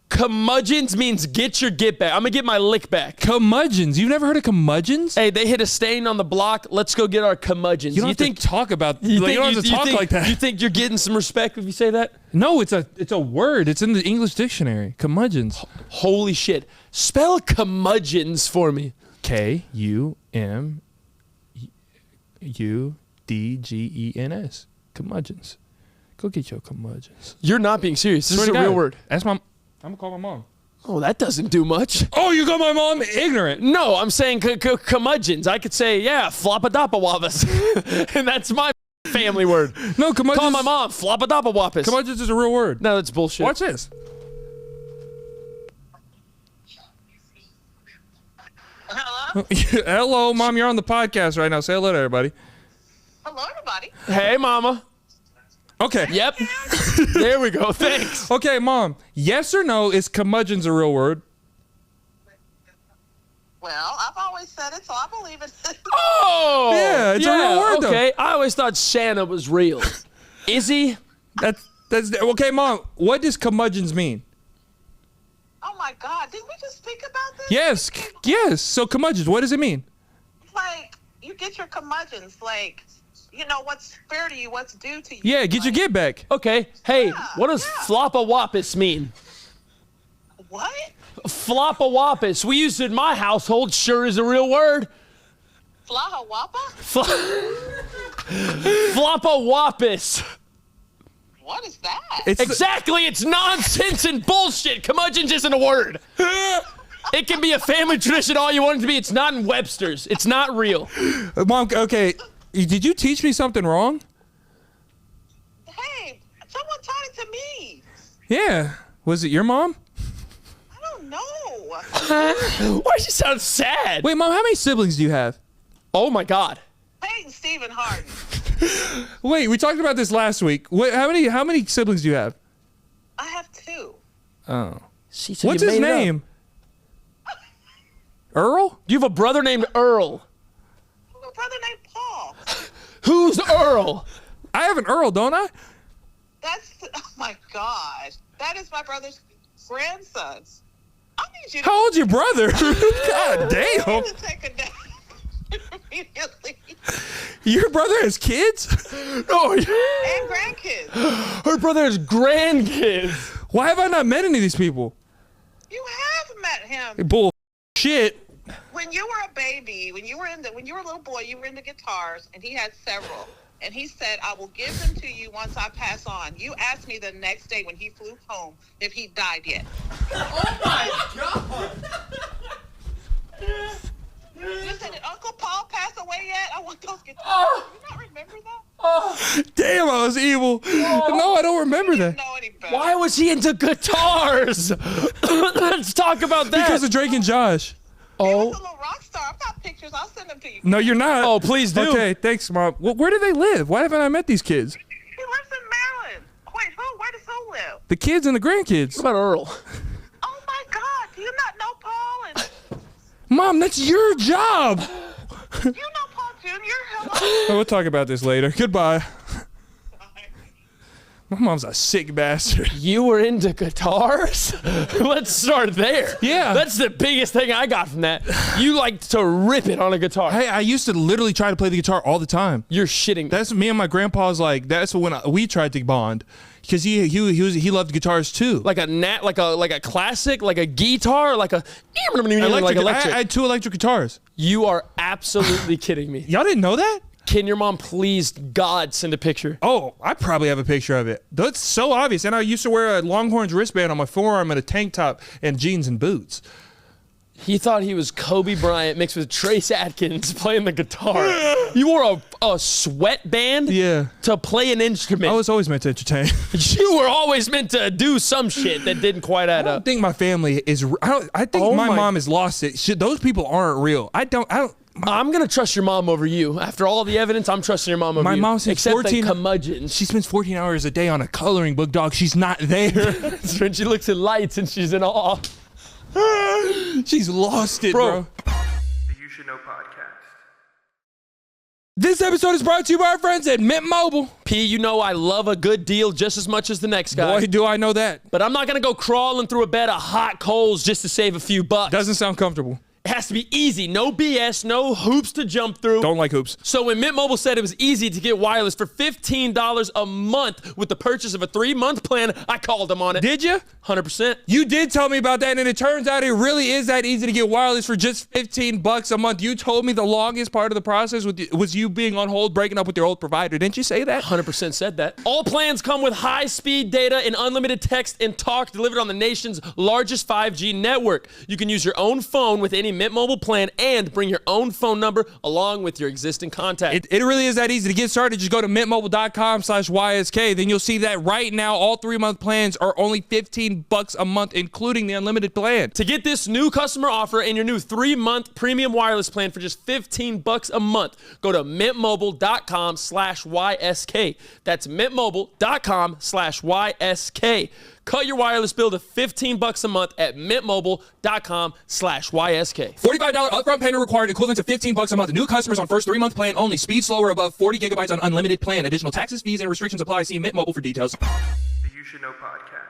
Curmudgeons means get your get back. I'm going to get my lick back. Curmudgeons. You've never heard of curmudgeons? Hey, they hit a stain on the block. Let's go get our curmudgeons. You don't have to talk about. You don't have to talk like that. You think you're getting some respect if you say that? No, it's a word. It's in the English dictionary. Curmudgeons. Holy shit. Spell curmudgeons for me. K-U-M-U-D-G-E-N-S. Curmudgeons. Go get your curmudgeons. You're not being serious. This is a real word. That's I'm gonna call my mom. Oh, that doesn't do much. Oh, you got my mom ignorant. No, I'm saying curmudgeons. I could say, yeah, floppadoppawabbas. And that's my family word. No, curmudgeons. Call my mom floppadoppawabbas. Curmudgeons is a real word. No, that's bullshit. Watch this. Hello? Hello, Mom. You're on the podcast right now. Say hello to everybody. Hello, everybody. Hey, mama. Okay. Yep. There we go. Thanks. Okay, Mom. Yes or no, is curmudgeons a real word? Well, I've always said it, so I believe it. Oh! Yeah, it's a real word, though. Okay, I always thought Santa was real. Is he? That's okay, Mom. What does curmudgeons mean? Oh, my God. Didn't we just speak about this? Yes. So curmudgeons, what does it mean? Like, you get your curmudgeons. Like, you know, what's fair to you, what's due to you. Yeah, get your get back. Okay. Hey, Yeah, what does floppawappus mean? What? Floppawappus. We use it in my household. Sure is a real word. Flaha Wappa? Floppawappus. What is that? Exactly. It's nonsense and bullshit. Curmudgeons isn't a word. It can be a family tradition all you want it to be. It's not in Webster's. It's not real. Mom, okay. Did you teach me something wrong? Hey, someone taught it to me. Yeah. Was it your mom? I don't know. Why does she sound sad? Wait, Mom, how many siblings do you have? Oh my God. Peyton, Stephen, Hardin. Wait, we talked about this last week. Wait, how many siblings do you have? I have 2. Oh. So What's you his made it up. name? Earl? You have a brother named Earl. I have a brother named Paul. Who's Earl? I have an Earl, don't I? Oh, my God. That is my brother's grandson. I need you to... How old's your brother? God damn. to take a nap immediately. Your brother has kids? No. And grandkids. Her brother has grandkids. Why have I not met any of these people? You have met him. Bull shit. when you were a baby, when you were a little boy, you were into guitars, and he had several. And he said, I will give them to you once I pass on. You asked me the next day when he flew home if he died yet. Oh my God. You said, did Uncle Paul pass away yet? I want those guitars. Do you not remember that? Damn, I was evil. No, I don't remember that. Know any better. Why was he into guitars? Let's talk about that. Because of Drake and Josh. He was a Oh, little rock star. I've got pictures. I'll send them to you. No, you're not. Oh, please do. Okay, thanks, Mom. Well, where do they live? Why haven't I met these kids? He lives in Maryland. Wait, who? Where does who live? The kids and the grandkids. what about Earl? Oh, my God. Do you not know Paul? And Mom, that's your job. you know Paul Jr.? Hello? Oh, we'll talk about this later. Goodbye. My mom's a sick bastard. You were into guitars? Let's start there. Yeah. That's the biggest thing I got from that. You like to rip it on a guitar. Hey, I used to literally try to play the guitar all the time. You're shitting. That's me and my grandpa's like. That's when we tried to bond, because he loved guitars too. like a classic, like a guitar, like a like electric. I had 2 electric guitars. You are absolutely kidding me. Y'all didn't know that? Can your mom please, God, send a picture? Oh, I probably have a picture of it. That's so obvious. And I used to wear a Longhorns wristband on my forearm and a tank top and jeans and boots. He thought he was Kobe Bryant mixed with Trace Atkins playing the guitar. You wore a sweatband Yeah. to play an instrument. I was always meant to entertain. You were always meant to do some shit that didn't quite add I don't up. think my family is. I think Oh my my- mom has lost it. Those people aren't real. I don't. I'm gonna trust your mom over you. After all the evidence, I'm trusting your mom over My you. mom said except 14 the curmudgeons. She spends 14 hours a day on a coloring book, dog. She's not there. That's when she looks at lights and she's in awe. She's lost it, bro. The You Should Know podcast. This episode is brought to you by our friends at Mint Mobile. P, you know I love a good deal just as much as the next guy. Boy, do I know that. But I'm not gonna go crawling through a bed of hot coals just to save a few bucks. Doesn't sound comfortable. It has to be easy, no BS, no hoops to jump through. Don't like hoops. So when Mint Mobile said it was easy to get wireless for $15 a month with the purchase of a 3-month plan, I called them on it. Did you? 100%. You did tell me about that, and it turns out it really is that easy to get wireless for just $15 a month. You told me the longest part of the process was you being on hold, breaking up with your old provider. Didn't you say that? 100% said that. All plans come with high-speed data and unlimited text and talk delivered on the nation's largest 5G network. You can use your own phone with any Mint Mobile plan and bring your own phone number along with your existing contact. It really is that easy to get started. Just go to mintmobile.com/YSK. Then you'll see that right now all 3-month plans are only $15 a month, including the unlimited plan. To get this new customer offer and your new 3-month premium wireless plan for just $15 a month, go to mintmobile.com/YSK. That's mintmobile.com/YSK. Cut your wireless bill to $15 a month at mintmobile.com/YSK. $45 upfront payment required, equivalent to $15 a month. New customers on first 3-month plan only. Speed slower above 40 gigabytes on unlimited plan. Additional taxes, fees, and restrictions apply. See Mint Mobile for details. The You Should Know podcast.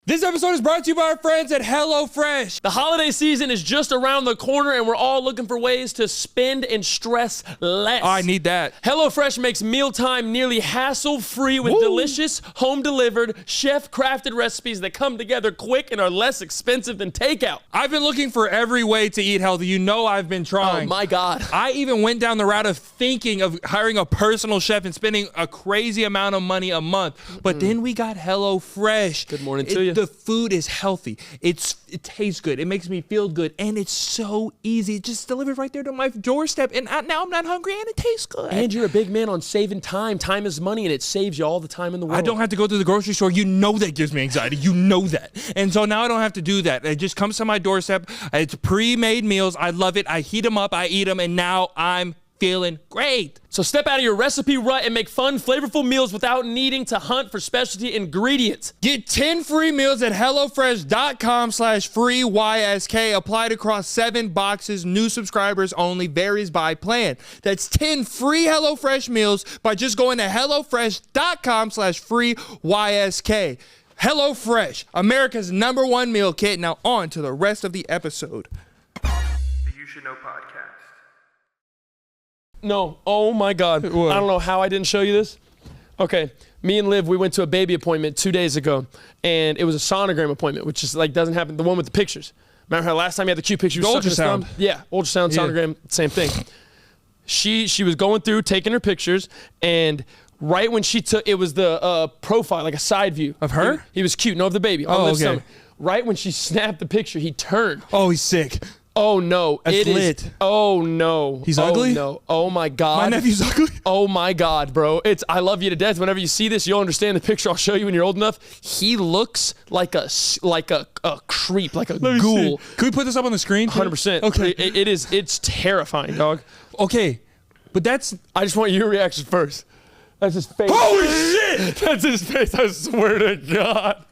This episode is brought to you by our friends at HelloFresh. The holiday season is just around the corner and we're all looking for ways to spend and stress less. I need that. HelloFresh makes mealtime nearly hassle-free with Woo. delicious, home-delivered, chef-crafted recipes that come together quick and are less expensive than takeout. I've been looking for every way to eat healthy. You know I've been trying. Oh my God. I even went down the route of thinking of hiring a personal chef and spending a crazy amount of money a month. But then we got HelloFresh. Good morning to you. The food is healthy. It tastes good. It makes me feel good. And it's so easy. It just delivered right there to my doorstep. And now I'm not hungry and it tastes good. And you're a big man on saving time. Time is money and it saves you all the time in the world. I don't have to go to the grocery store. You know that gives me anxiety. You know that. And so now I don't have to do that. It just comes to my doorstep. It's pre-made meals. I love it. I heat them up. I eat them. And now I'm feeling great. So step out of your recipe rut and make fun, flavorful meals without needing to hunt for specialty ingredients. Get 10 free meals at HelloFresh.com/free-YSK. Applied across 7 boxes. New subscribers only. Varies by plan. That's 10 free HelloFresh meals by just going to HelloFresh.com/free-YSK. HelloFresh, America's #1 meal kit. Now on to the rest of the episode. The You Should Know podcast. No. Oh my God. What? I don't know how I didn't show you this. Okay. Me and Liv, we went to a baby appointment 2 days ago, and it was a sonogram appointment, which is like doesn't happen, the one with the pictures. Remember her last time you had the cute picture? The ultrasound. Yeah, ultrasound, sonogram, same thing. She was going through, taking her pictures, and right when she took, it was the profile, like a side view. Of her? He was cute, no, of the baby. Okay. Right when she snapped the picture, he turned. Oh, he's sick. Oh no, That's it is lit. Oh no, He's ugly? No, oh my god, My nephew's ugly. Oh my god, bro, I love you to death. Whenever you see this, you'll understand the picture. I'll show you when you're old enough. He looks like a creep, like a ghoul. See. Can we put this up on the screen? 100%. Okay. It's terrifying, dog. Okay, but that's. I just want your reaction first. That's his face. Holy shit! That's his face. I swear to God.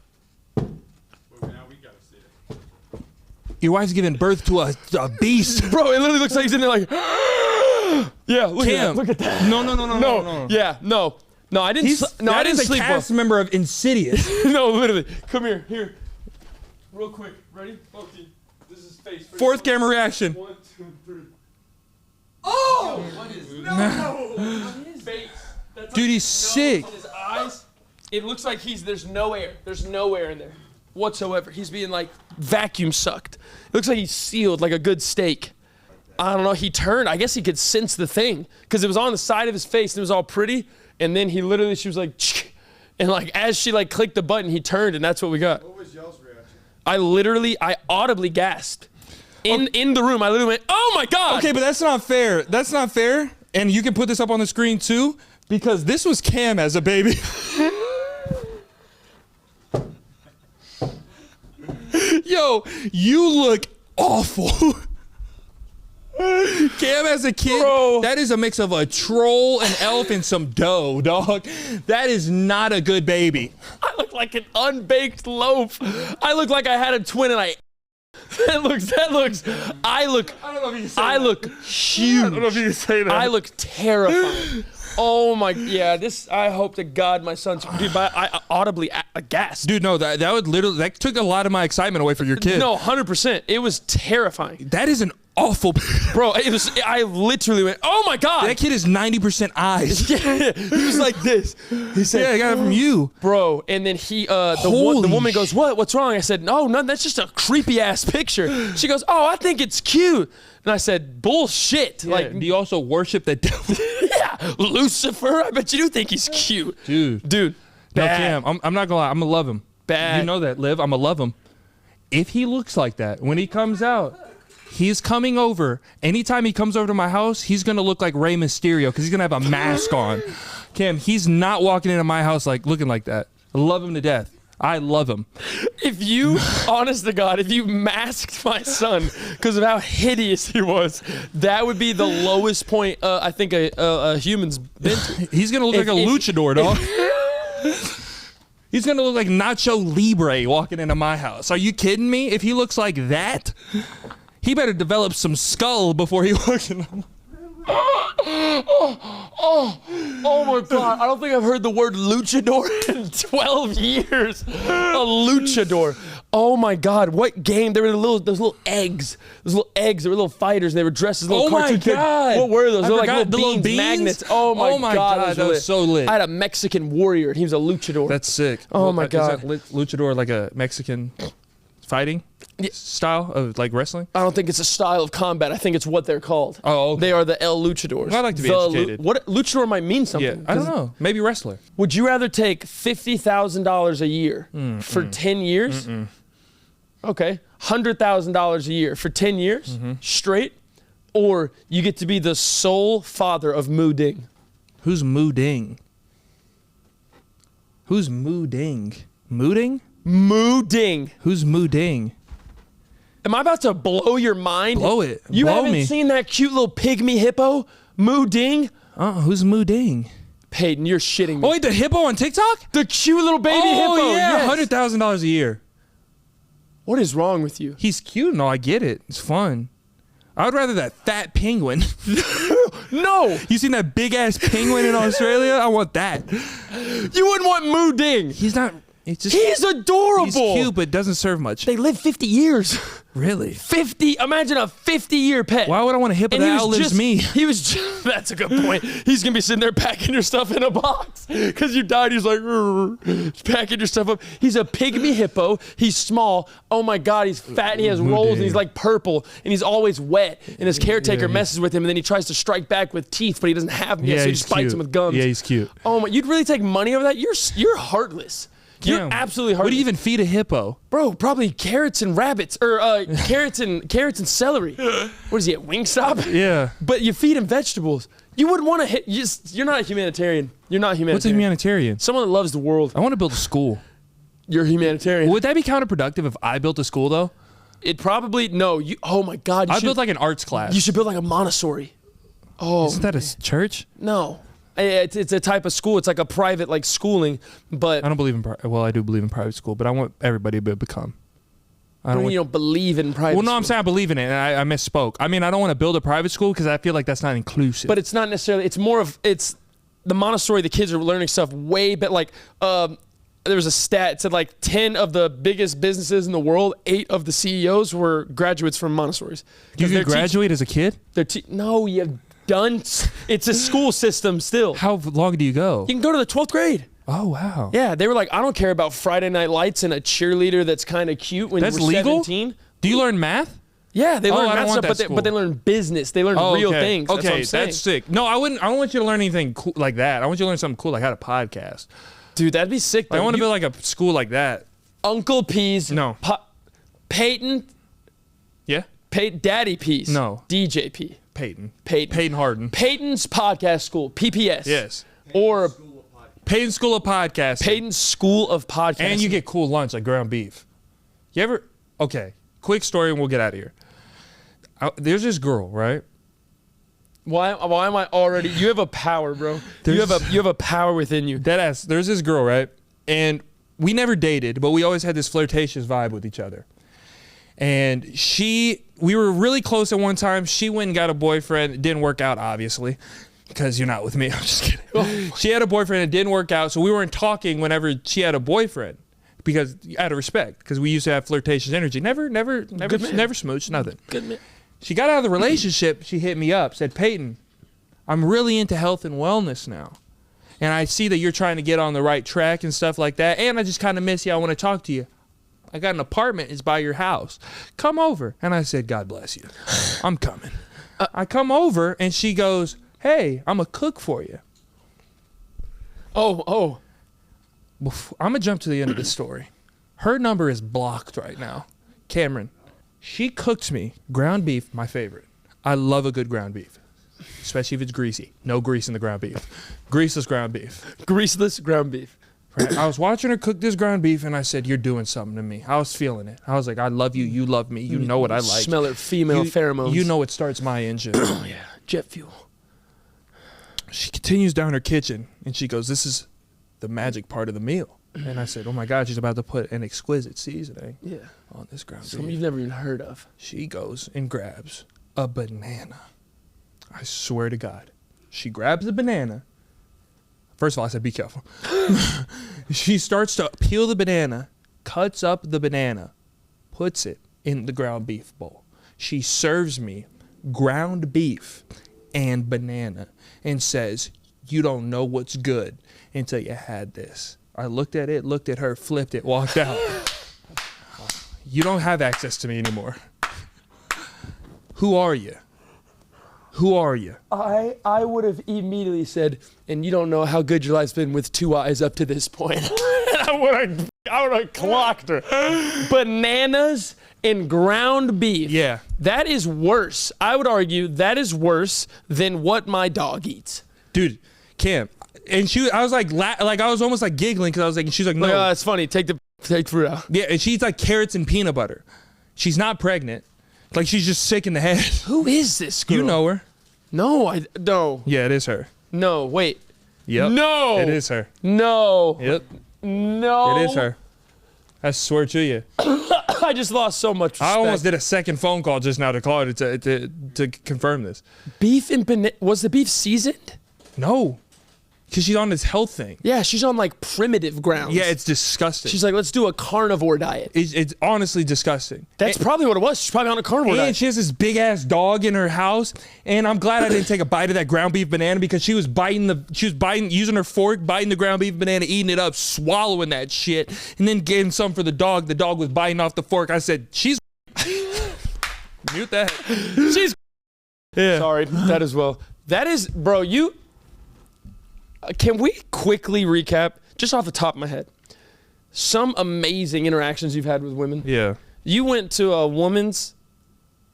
Your wife's giving birth to a beast. Bro, it literally looks like he's in there like, yeah, look at that. Look at that. No. Yeah, no, I didn't. I didn't sleep well. Cast member of Insidious. No, literally. Come here. Real quick. Ready? Okay. This is face. Fourth camera reaction. 1, 2, 3. Oh! What is no? Face. That's Dude, he's sick. His eyes. It looks like there's no air. There's no air in there whatsoever. He's being like vacuum sucked. It looks like he's sealed like a good steak. I don't know. He turned. I guess he could sense the thing because it was on the side of his face and it was all pretty. And then she was like, and like as she like clicked the button, he turned and that's what we got. What was y'all's reaction? I audibly gasped in the room. I literally went, "Oh my god!" Okay, but that's not fair. That's not fair. And you can put this up on the screen too because this was Cam as a baby. Yo, you look awful. Cam as a kid, Bro. That is a mix of a troll, an elf, and some dough, dog. That is not a good baby. I look like an unbaked loaf. I look like I had a twin and that looks, I look huge. I don't know if you can say that. I look terrifying. Oh my, yeah, I hope to God my son's, dude, but I audibly gasped. Dude, no, that took a lot of my excitement away from your kid. No, 100%. It was terrifying. That is an awful. Bro, I literally went, oh my God. That kid is 90% eyes. Yeah, he was like this. He said, Yeah, I got it from you. Bro, and then the woman goes, what's wrong? I said, no, that's just a creepy ass picture. She goes, oh, I think it's cute. And I said, bullshit. Yeah, like, do you also worship the devil? Yeah, Lucifer. I bet you do think he's cute. Dude. No, Cam, I'm not gonna lie, I'm gonna love him. Bad. You know that, Liv, I'm gonna love him. If he looks like that, when he comes out, he's coming over. Anytime he comes over to my house, he's gonna look like Rey Mysterio because he's gonna have a mask on. Cam, he's not walking into my house like looking like that. I love him to death. I love him. If you, honest to God, if you masked my son because of how hideous he was, that would be the lowest point I think a human's been to. He's gonna look like a luchador, dog. He's gonna look like Nacho Libre walking into my house. Are you kidding me? If he looks like that, he better develop some skull before he walks in. Oh my God. I don't think I've heard the word luchador in 12 years. A luchador. Oh my God. What game? There were those little eggs. Those little eggs. They were little fighters. And they were dressed as little cartoon kids. What were those? They were like little beans, magnets. Oh my God. That was so lit. I had a Mexican warrior and he was a luchador. That's sick. Oh my God. Is that luchador like a Mexican fighting style of like wrestling? I don't think it's a style of combat. I think it's what they're called. Oh, okay. They are the El Luchadors. Well, I like to be educated. What luchador might mean something. Yeah, I don't know. Maybe wrestler. Would you rather take $50,000 a year for 10 years? Okay. $100,000 a year for 10 years straight? Or you get to be the sole father of Moo Ding? Who's Moo Ding? Who's Moo Ding? Moo Ding? Moo Ding. Who's Moo Ding? Am I about to blow your mind? Blow it. You Blow haven't me. seen that cute little pygmy hippo? Moo Ding? Who's Moo Ding? Peyton, you're shitting me. Oh, wait, the hippo on TikTok? The cute little baby hippo. Oh, yeah, Yes. $100,000 a year. What is wrong with you? He's cute and all. I get it. It's fun. I would rather that fat penguin. No. You seen that big ass penguin in Australia? I want that. You wouldn't want Moo Ding. He's not He's adorable. He's cute, but doesn't serve much. They live 50 years. Really? 50. Imagine a 50-year pet. Why would I want a hippo that outlives me? He was just, that's a good point. He's going to be sitting there packing your stuff in a box because you died. He's like, packing your stuff up. He's a pygmy hippo. He's small. Oh my God, he's fat and he has rolls and he's like purple and he's always wet. And his caretaker messes with him and then he tries to strike back with teeth, but he doesn't have them yet, so he just bites him with gums. Yeah, he's cute. Oh my, you'd really take money over that? You're heartless. You're absolutely heartless. What do you even feed a hippo? Bro, probably carrots and rabbits, or carrots and celery. What is he at Wingstop? Yeah. But you feed him vegetables. You wouldn't want to hit. You're not a humanitarian. You're not a humanitarian. What's a humanitarian? Someone that loves the world. I want to build a school. You're a humanitarian. Would that be counterproductive if I built a school though? It probably no. Oh my God. I'd build like an arts class. You should build like a Montessori. Oh. Isn't that a church? No. It's a type of school. It's like a private like schooling, but I don't believe in well, I do believe in private school, but I want everybody to become. you don't believe in private. Well, no, school. I'm saying I believe in it, and I misspoke. I mean, I don't want to build a private school because I feel like that's not inclusive. But it's not necessarily. It's more of it's the Montessori. The kids are learning stuff way better. Like there was a stat. It said like 10 of the biggest businesses in the world, 8 of the CEOs were graduates from Montessori's. You could graduate as a kid? No, you dunce. It's a school system still. How long do you go? You can go to the 12th grade. Oh, wow. Yeah, they were like, I don't care about Friday Night Lights and a cheerleader that's kind of cute when That's you were legal? 17. Do you learn math? Yeah, they learn I don't math want stuff, that but they learn business. They learn real things. That's what I'm saying. That's sick. No, I don't want you to learn anything cool like that. I want you to learn something cool like how to podcast. Dude, that'd be sick. I want to build like a school like that. Uncle P's. No. Peyton. Yeah? Daddy P's. No. DJ P. Peyton. Peyton. Peyton HARDIN. Peyton's podcast school. PPS. Yes. Or Peyton School of Podcasting. Peyton's School of Podcasting. And you get cool lunch like ground beef. You ever? Okay. Quick story and we'll get out of here. There's this girl, right? Why am I already? You have a power, bro. You have a power within you. Deadass. There's this girl, right? And we never dated, but we always had this flirtatious vibe with each other. And we were really close at one time. She went and got a boyfriend. It didn't work out, obviously, because you're not with me. I'm just kidding. She had a boyfriend. It didn't work out. So we weren't talking whenever she had a boyfriend because out of respect, because we used to have flirtatious energy. Never smooched, nothing. Good man. She got out of the relationship. She hit me up, said, Peyton, I'm really into health and wellness now. And I see that you're trying to get on the right track and stuff like that. And I just kind of miss you. I want to talk to you. I got an apartment. It's by your house. Come over. And I said, God bless you. I'm coming. I come over and she goes, hey, I'm a cook for you. Oh. I'm going to jump to the end of this story. Her number is blocked right now. Cameron, she cooks me ground beef, my favorite. I love a good ground beef, especially if it's greasy. No grease in the ground beef. Greaseless ground beef. Greaseless ground beef. Right. I was watching her cook this ground beef and I said, you're doing something to me. I was feeling it. I was like, I love you. You love me. You know what I like. Smell her female pheromones. You know what starts my engine. Oh, yeah. Jet fuel. She continues down her kitchen and she goes, this is the magic part of the meal. And I said, oh my God, she's about to put an exquisite seasoning on this ground beef. Something you've never even heard of. She goes and grabs a banana. I swear to God. She grabs the banana. First of all, I said, be careful. She starts to peel the banana, cuts up the banana, puts it in the ground beef bowl. She serves me ground beef and banana and says, you don't know what's good until you had this. I looked at it, looked at her, flipped it, walked out. You don't have access to me anymore. Who are you? Who are you? I would have immediately said, and you don't know how good your life's been with 2 eyes up to this point. I would have clocked her. Bananas and ground beef. Yeah. That is worse. I would argue that is worse than what my dog eats. Dude, Cam. And I was like I was almost like giggling because I was like, and she's like, no. Oh, it's funny. Take the fruit out. Yeah, and she eats like carrots and peanut butter. She's not pregnant. Like she's just sick in the head. Who is this girl? You know her. No, no. Yeah, it is her. No, wait. Yep. No. It is her. No. Yep. No. It is her. I swear to you. I just lost so much respect. I almost did a second phone call just now to call her to confirm this. Beef and banana. Was the beef seasoned? No. Because she's on this health thing. Yeah, she's on like primitive grounds. Yeah, it's disgusting. She's like, let's do a carnivore diet. It's honestly disgusting. That's probably what it was. She's probably on a carnivore diet. And she has this big ass dog in her house, and I'm glad I didn't take a bite of that ground beef banana because she was using her fork, biting the ground beef banana, eating it up, swallowing that shit, and then getting some for the dog. The dog was biting off the fork. I said, she's mute that. She's sorry, that as well. That is, bro, you. Can we quickly recap, just off the top of my head, some amazing interactions you've had with women? Yeah. You went to a woman's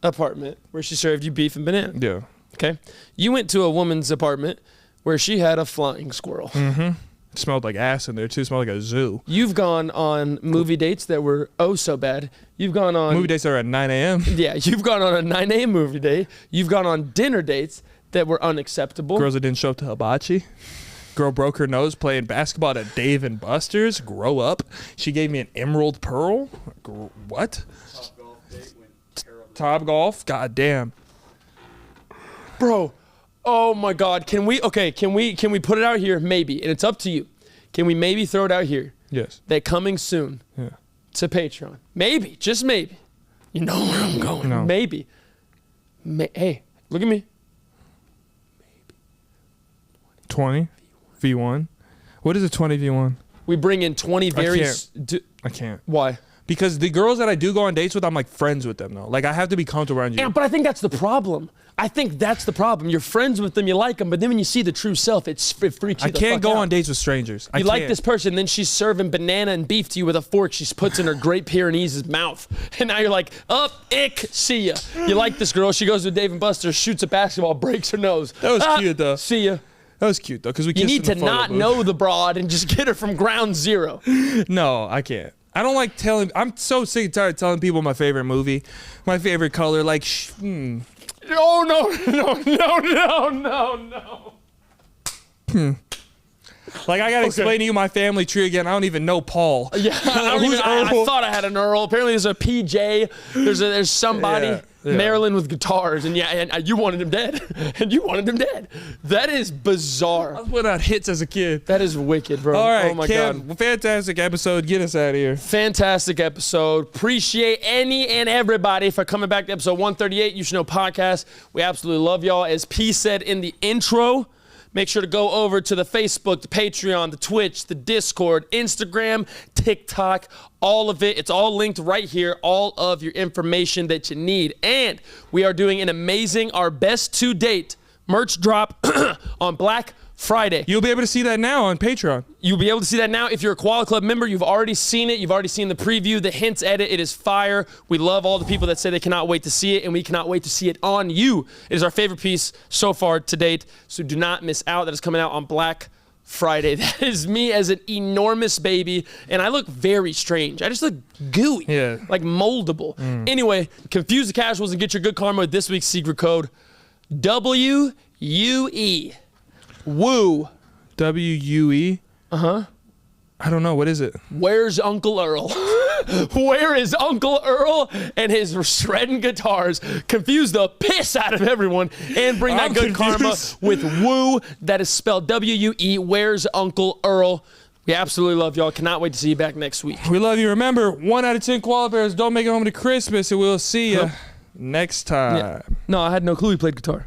apartment where she served you beef and banana. Yeah. Okay. You went to a woman's apartment where she had a flying squirrel. Mm-hmm. It smelled like ass in there too. It smelled like a zoo. You've gone on movie dates that were oh so bad. You've gone on Movie dates are at 9 a.m. Yeah, you've gone on a 9 a.m. movie date. You've gone on dinner dates that were unacceptable. Girls that didn't show up to hibachi. Girl broke her nose playing basketball at Dave and Buster's. Grow up. She gave me an emerald pearl. What? Top golf. God damn. Bro, oh my God. Can we put it out here? Maybe. And it's up to you. Can we maybe throw it out here? Yes. That coming soon to Patreon. Maybe. Just maybe. You know where I'm going. No. Maybe. Hey, look at me. 20 V1. What is a 20 V1? We bring in 20 very... I can't. Why? Because the girls that I do go on dates with, I'm like friends with them though. Like I have to be comfortable around you. Yeah, but I think that's the problem. You're friends with them, you like them, but then when you see the true self, it freaks you the fuck out. I can't go on dates with strangers. You like this person, then she's serving banana and beef to you with a fork she puts in her Great Pyrenees' mouth. And now you're like, ick, see ya. You like this girl, she goes to Dave and Buster's, shoots a basketball, breaks her nose. That was cute though. See ya. That was cute though, because we You kissed need in to the photo not booth. know the broad and just get her from ground zero. No, I can't. I don't like telling. I'm so sick and tired of telling people my favorite movie, my favorite color. Like, Oh, no. Like I gotta explain to you my family tree again. I don't even know Paul. Yeah, I thought I had an Earl. Apparently there's a PJ. There's somebody. Yeah. Maryland with guitars, and you wanted him dead, and you wanted him dead. That is bizarre. I was putting out hits as a kid. That is wicked, bro. All right, oh my Cam, God. fantastic episode. Get us out of here. Fantastic episode. Appreciate any and everybody for coming back to episode 138, You Should Know Podcast. We absolutely love y'all. As P said in the intro, make sure to go over to the Facebook, the Patreon, the Twitch, the Discord, Instagram, TikTok, all of it. It's all linked right here, all of your information that you need. And we are doing an amazing, our best to date merch drop on Black Friday. You'll be able to see that now on Patreon. You'll be able to see that now. If you're a Koala Club member, you've already seen it. You've already seen the preview, the hints edit. It is fire. We love all the people that say they cannot wait to see it, and we cannot wait to see it on you. It is our favorite piece so far to date, so do not miss out. That is coming out on Black Friday. That is me as an enormous baby, and I look very strange. I just look gooey, like moldable. Anyway, confuse the casuals and get your good karma with this week's secret code, WUE. Woo. WUE? Uh-huh. I don't know. What is it? Where's Uncle Earl? Where is Uncle Earl and his shredding guitars? Confuse the piss out of everyone and bring that good karma with woo. That is spelled W-U-E. Where's Uncle Earl? We absolutely love y'all. Cannot wait to see you back next week. We love you. Remember, 1 out of 10 koala bears don't make it home to Christmas, and we'll see you next time. Yeah. No, I had no clue he played guitar.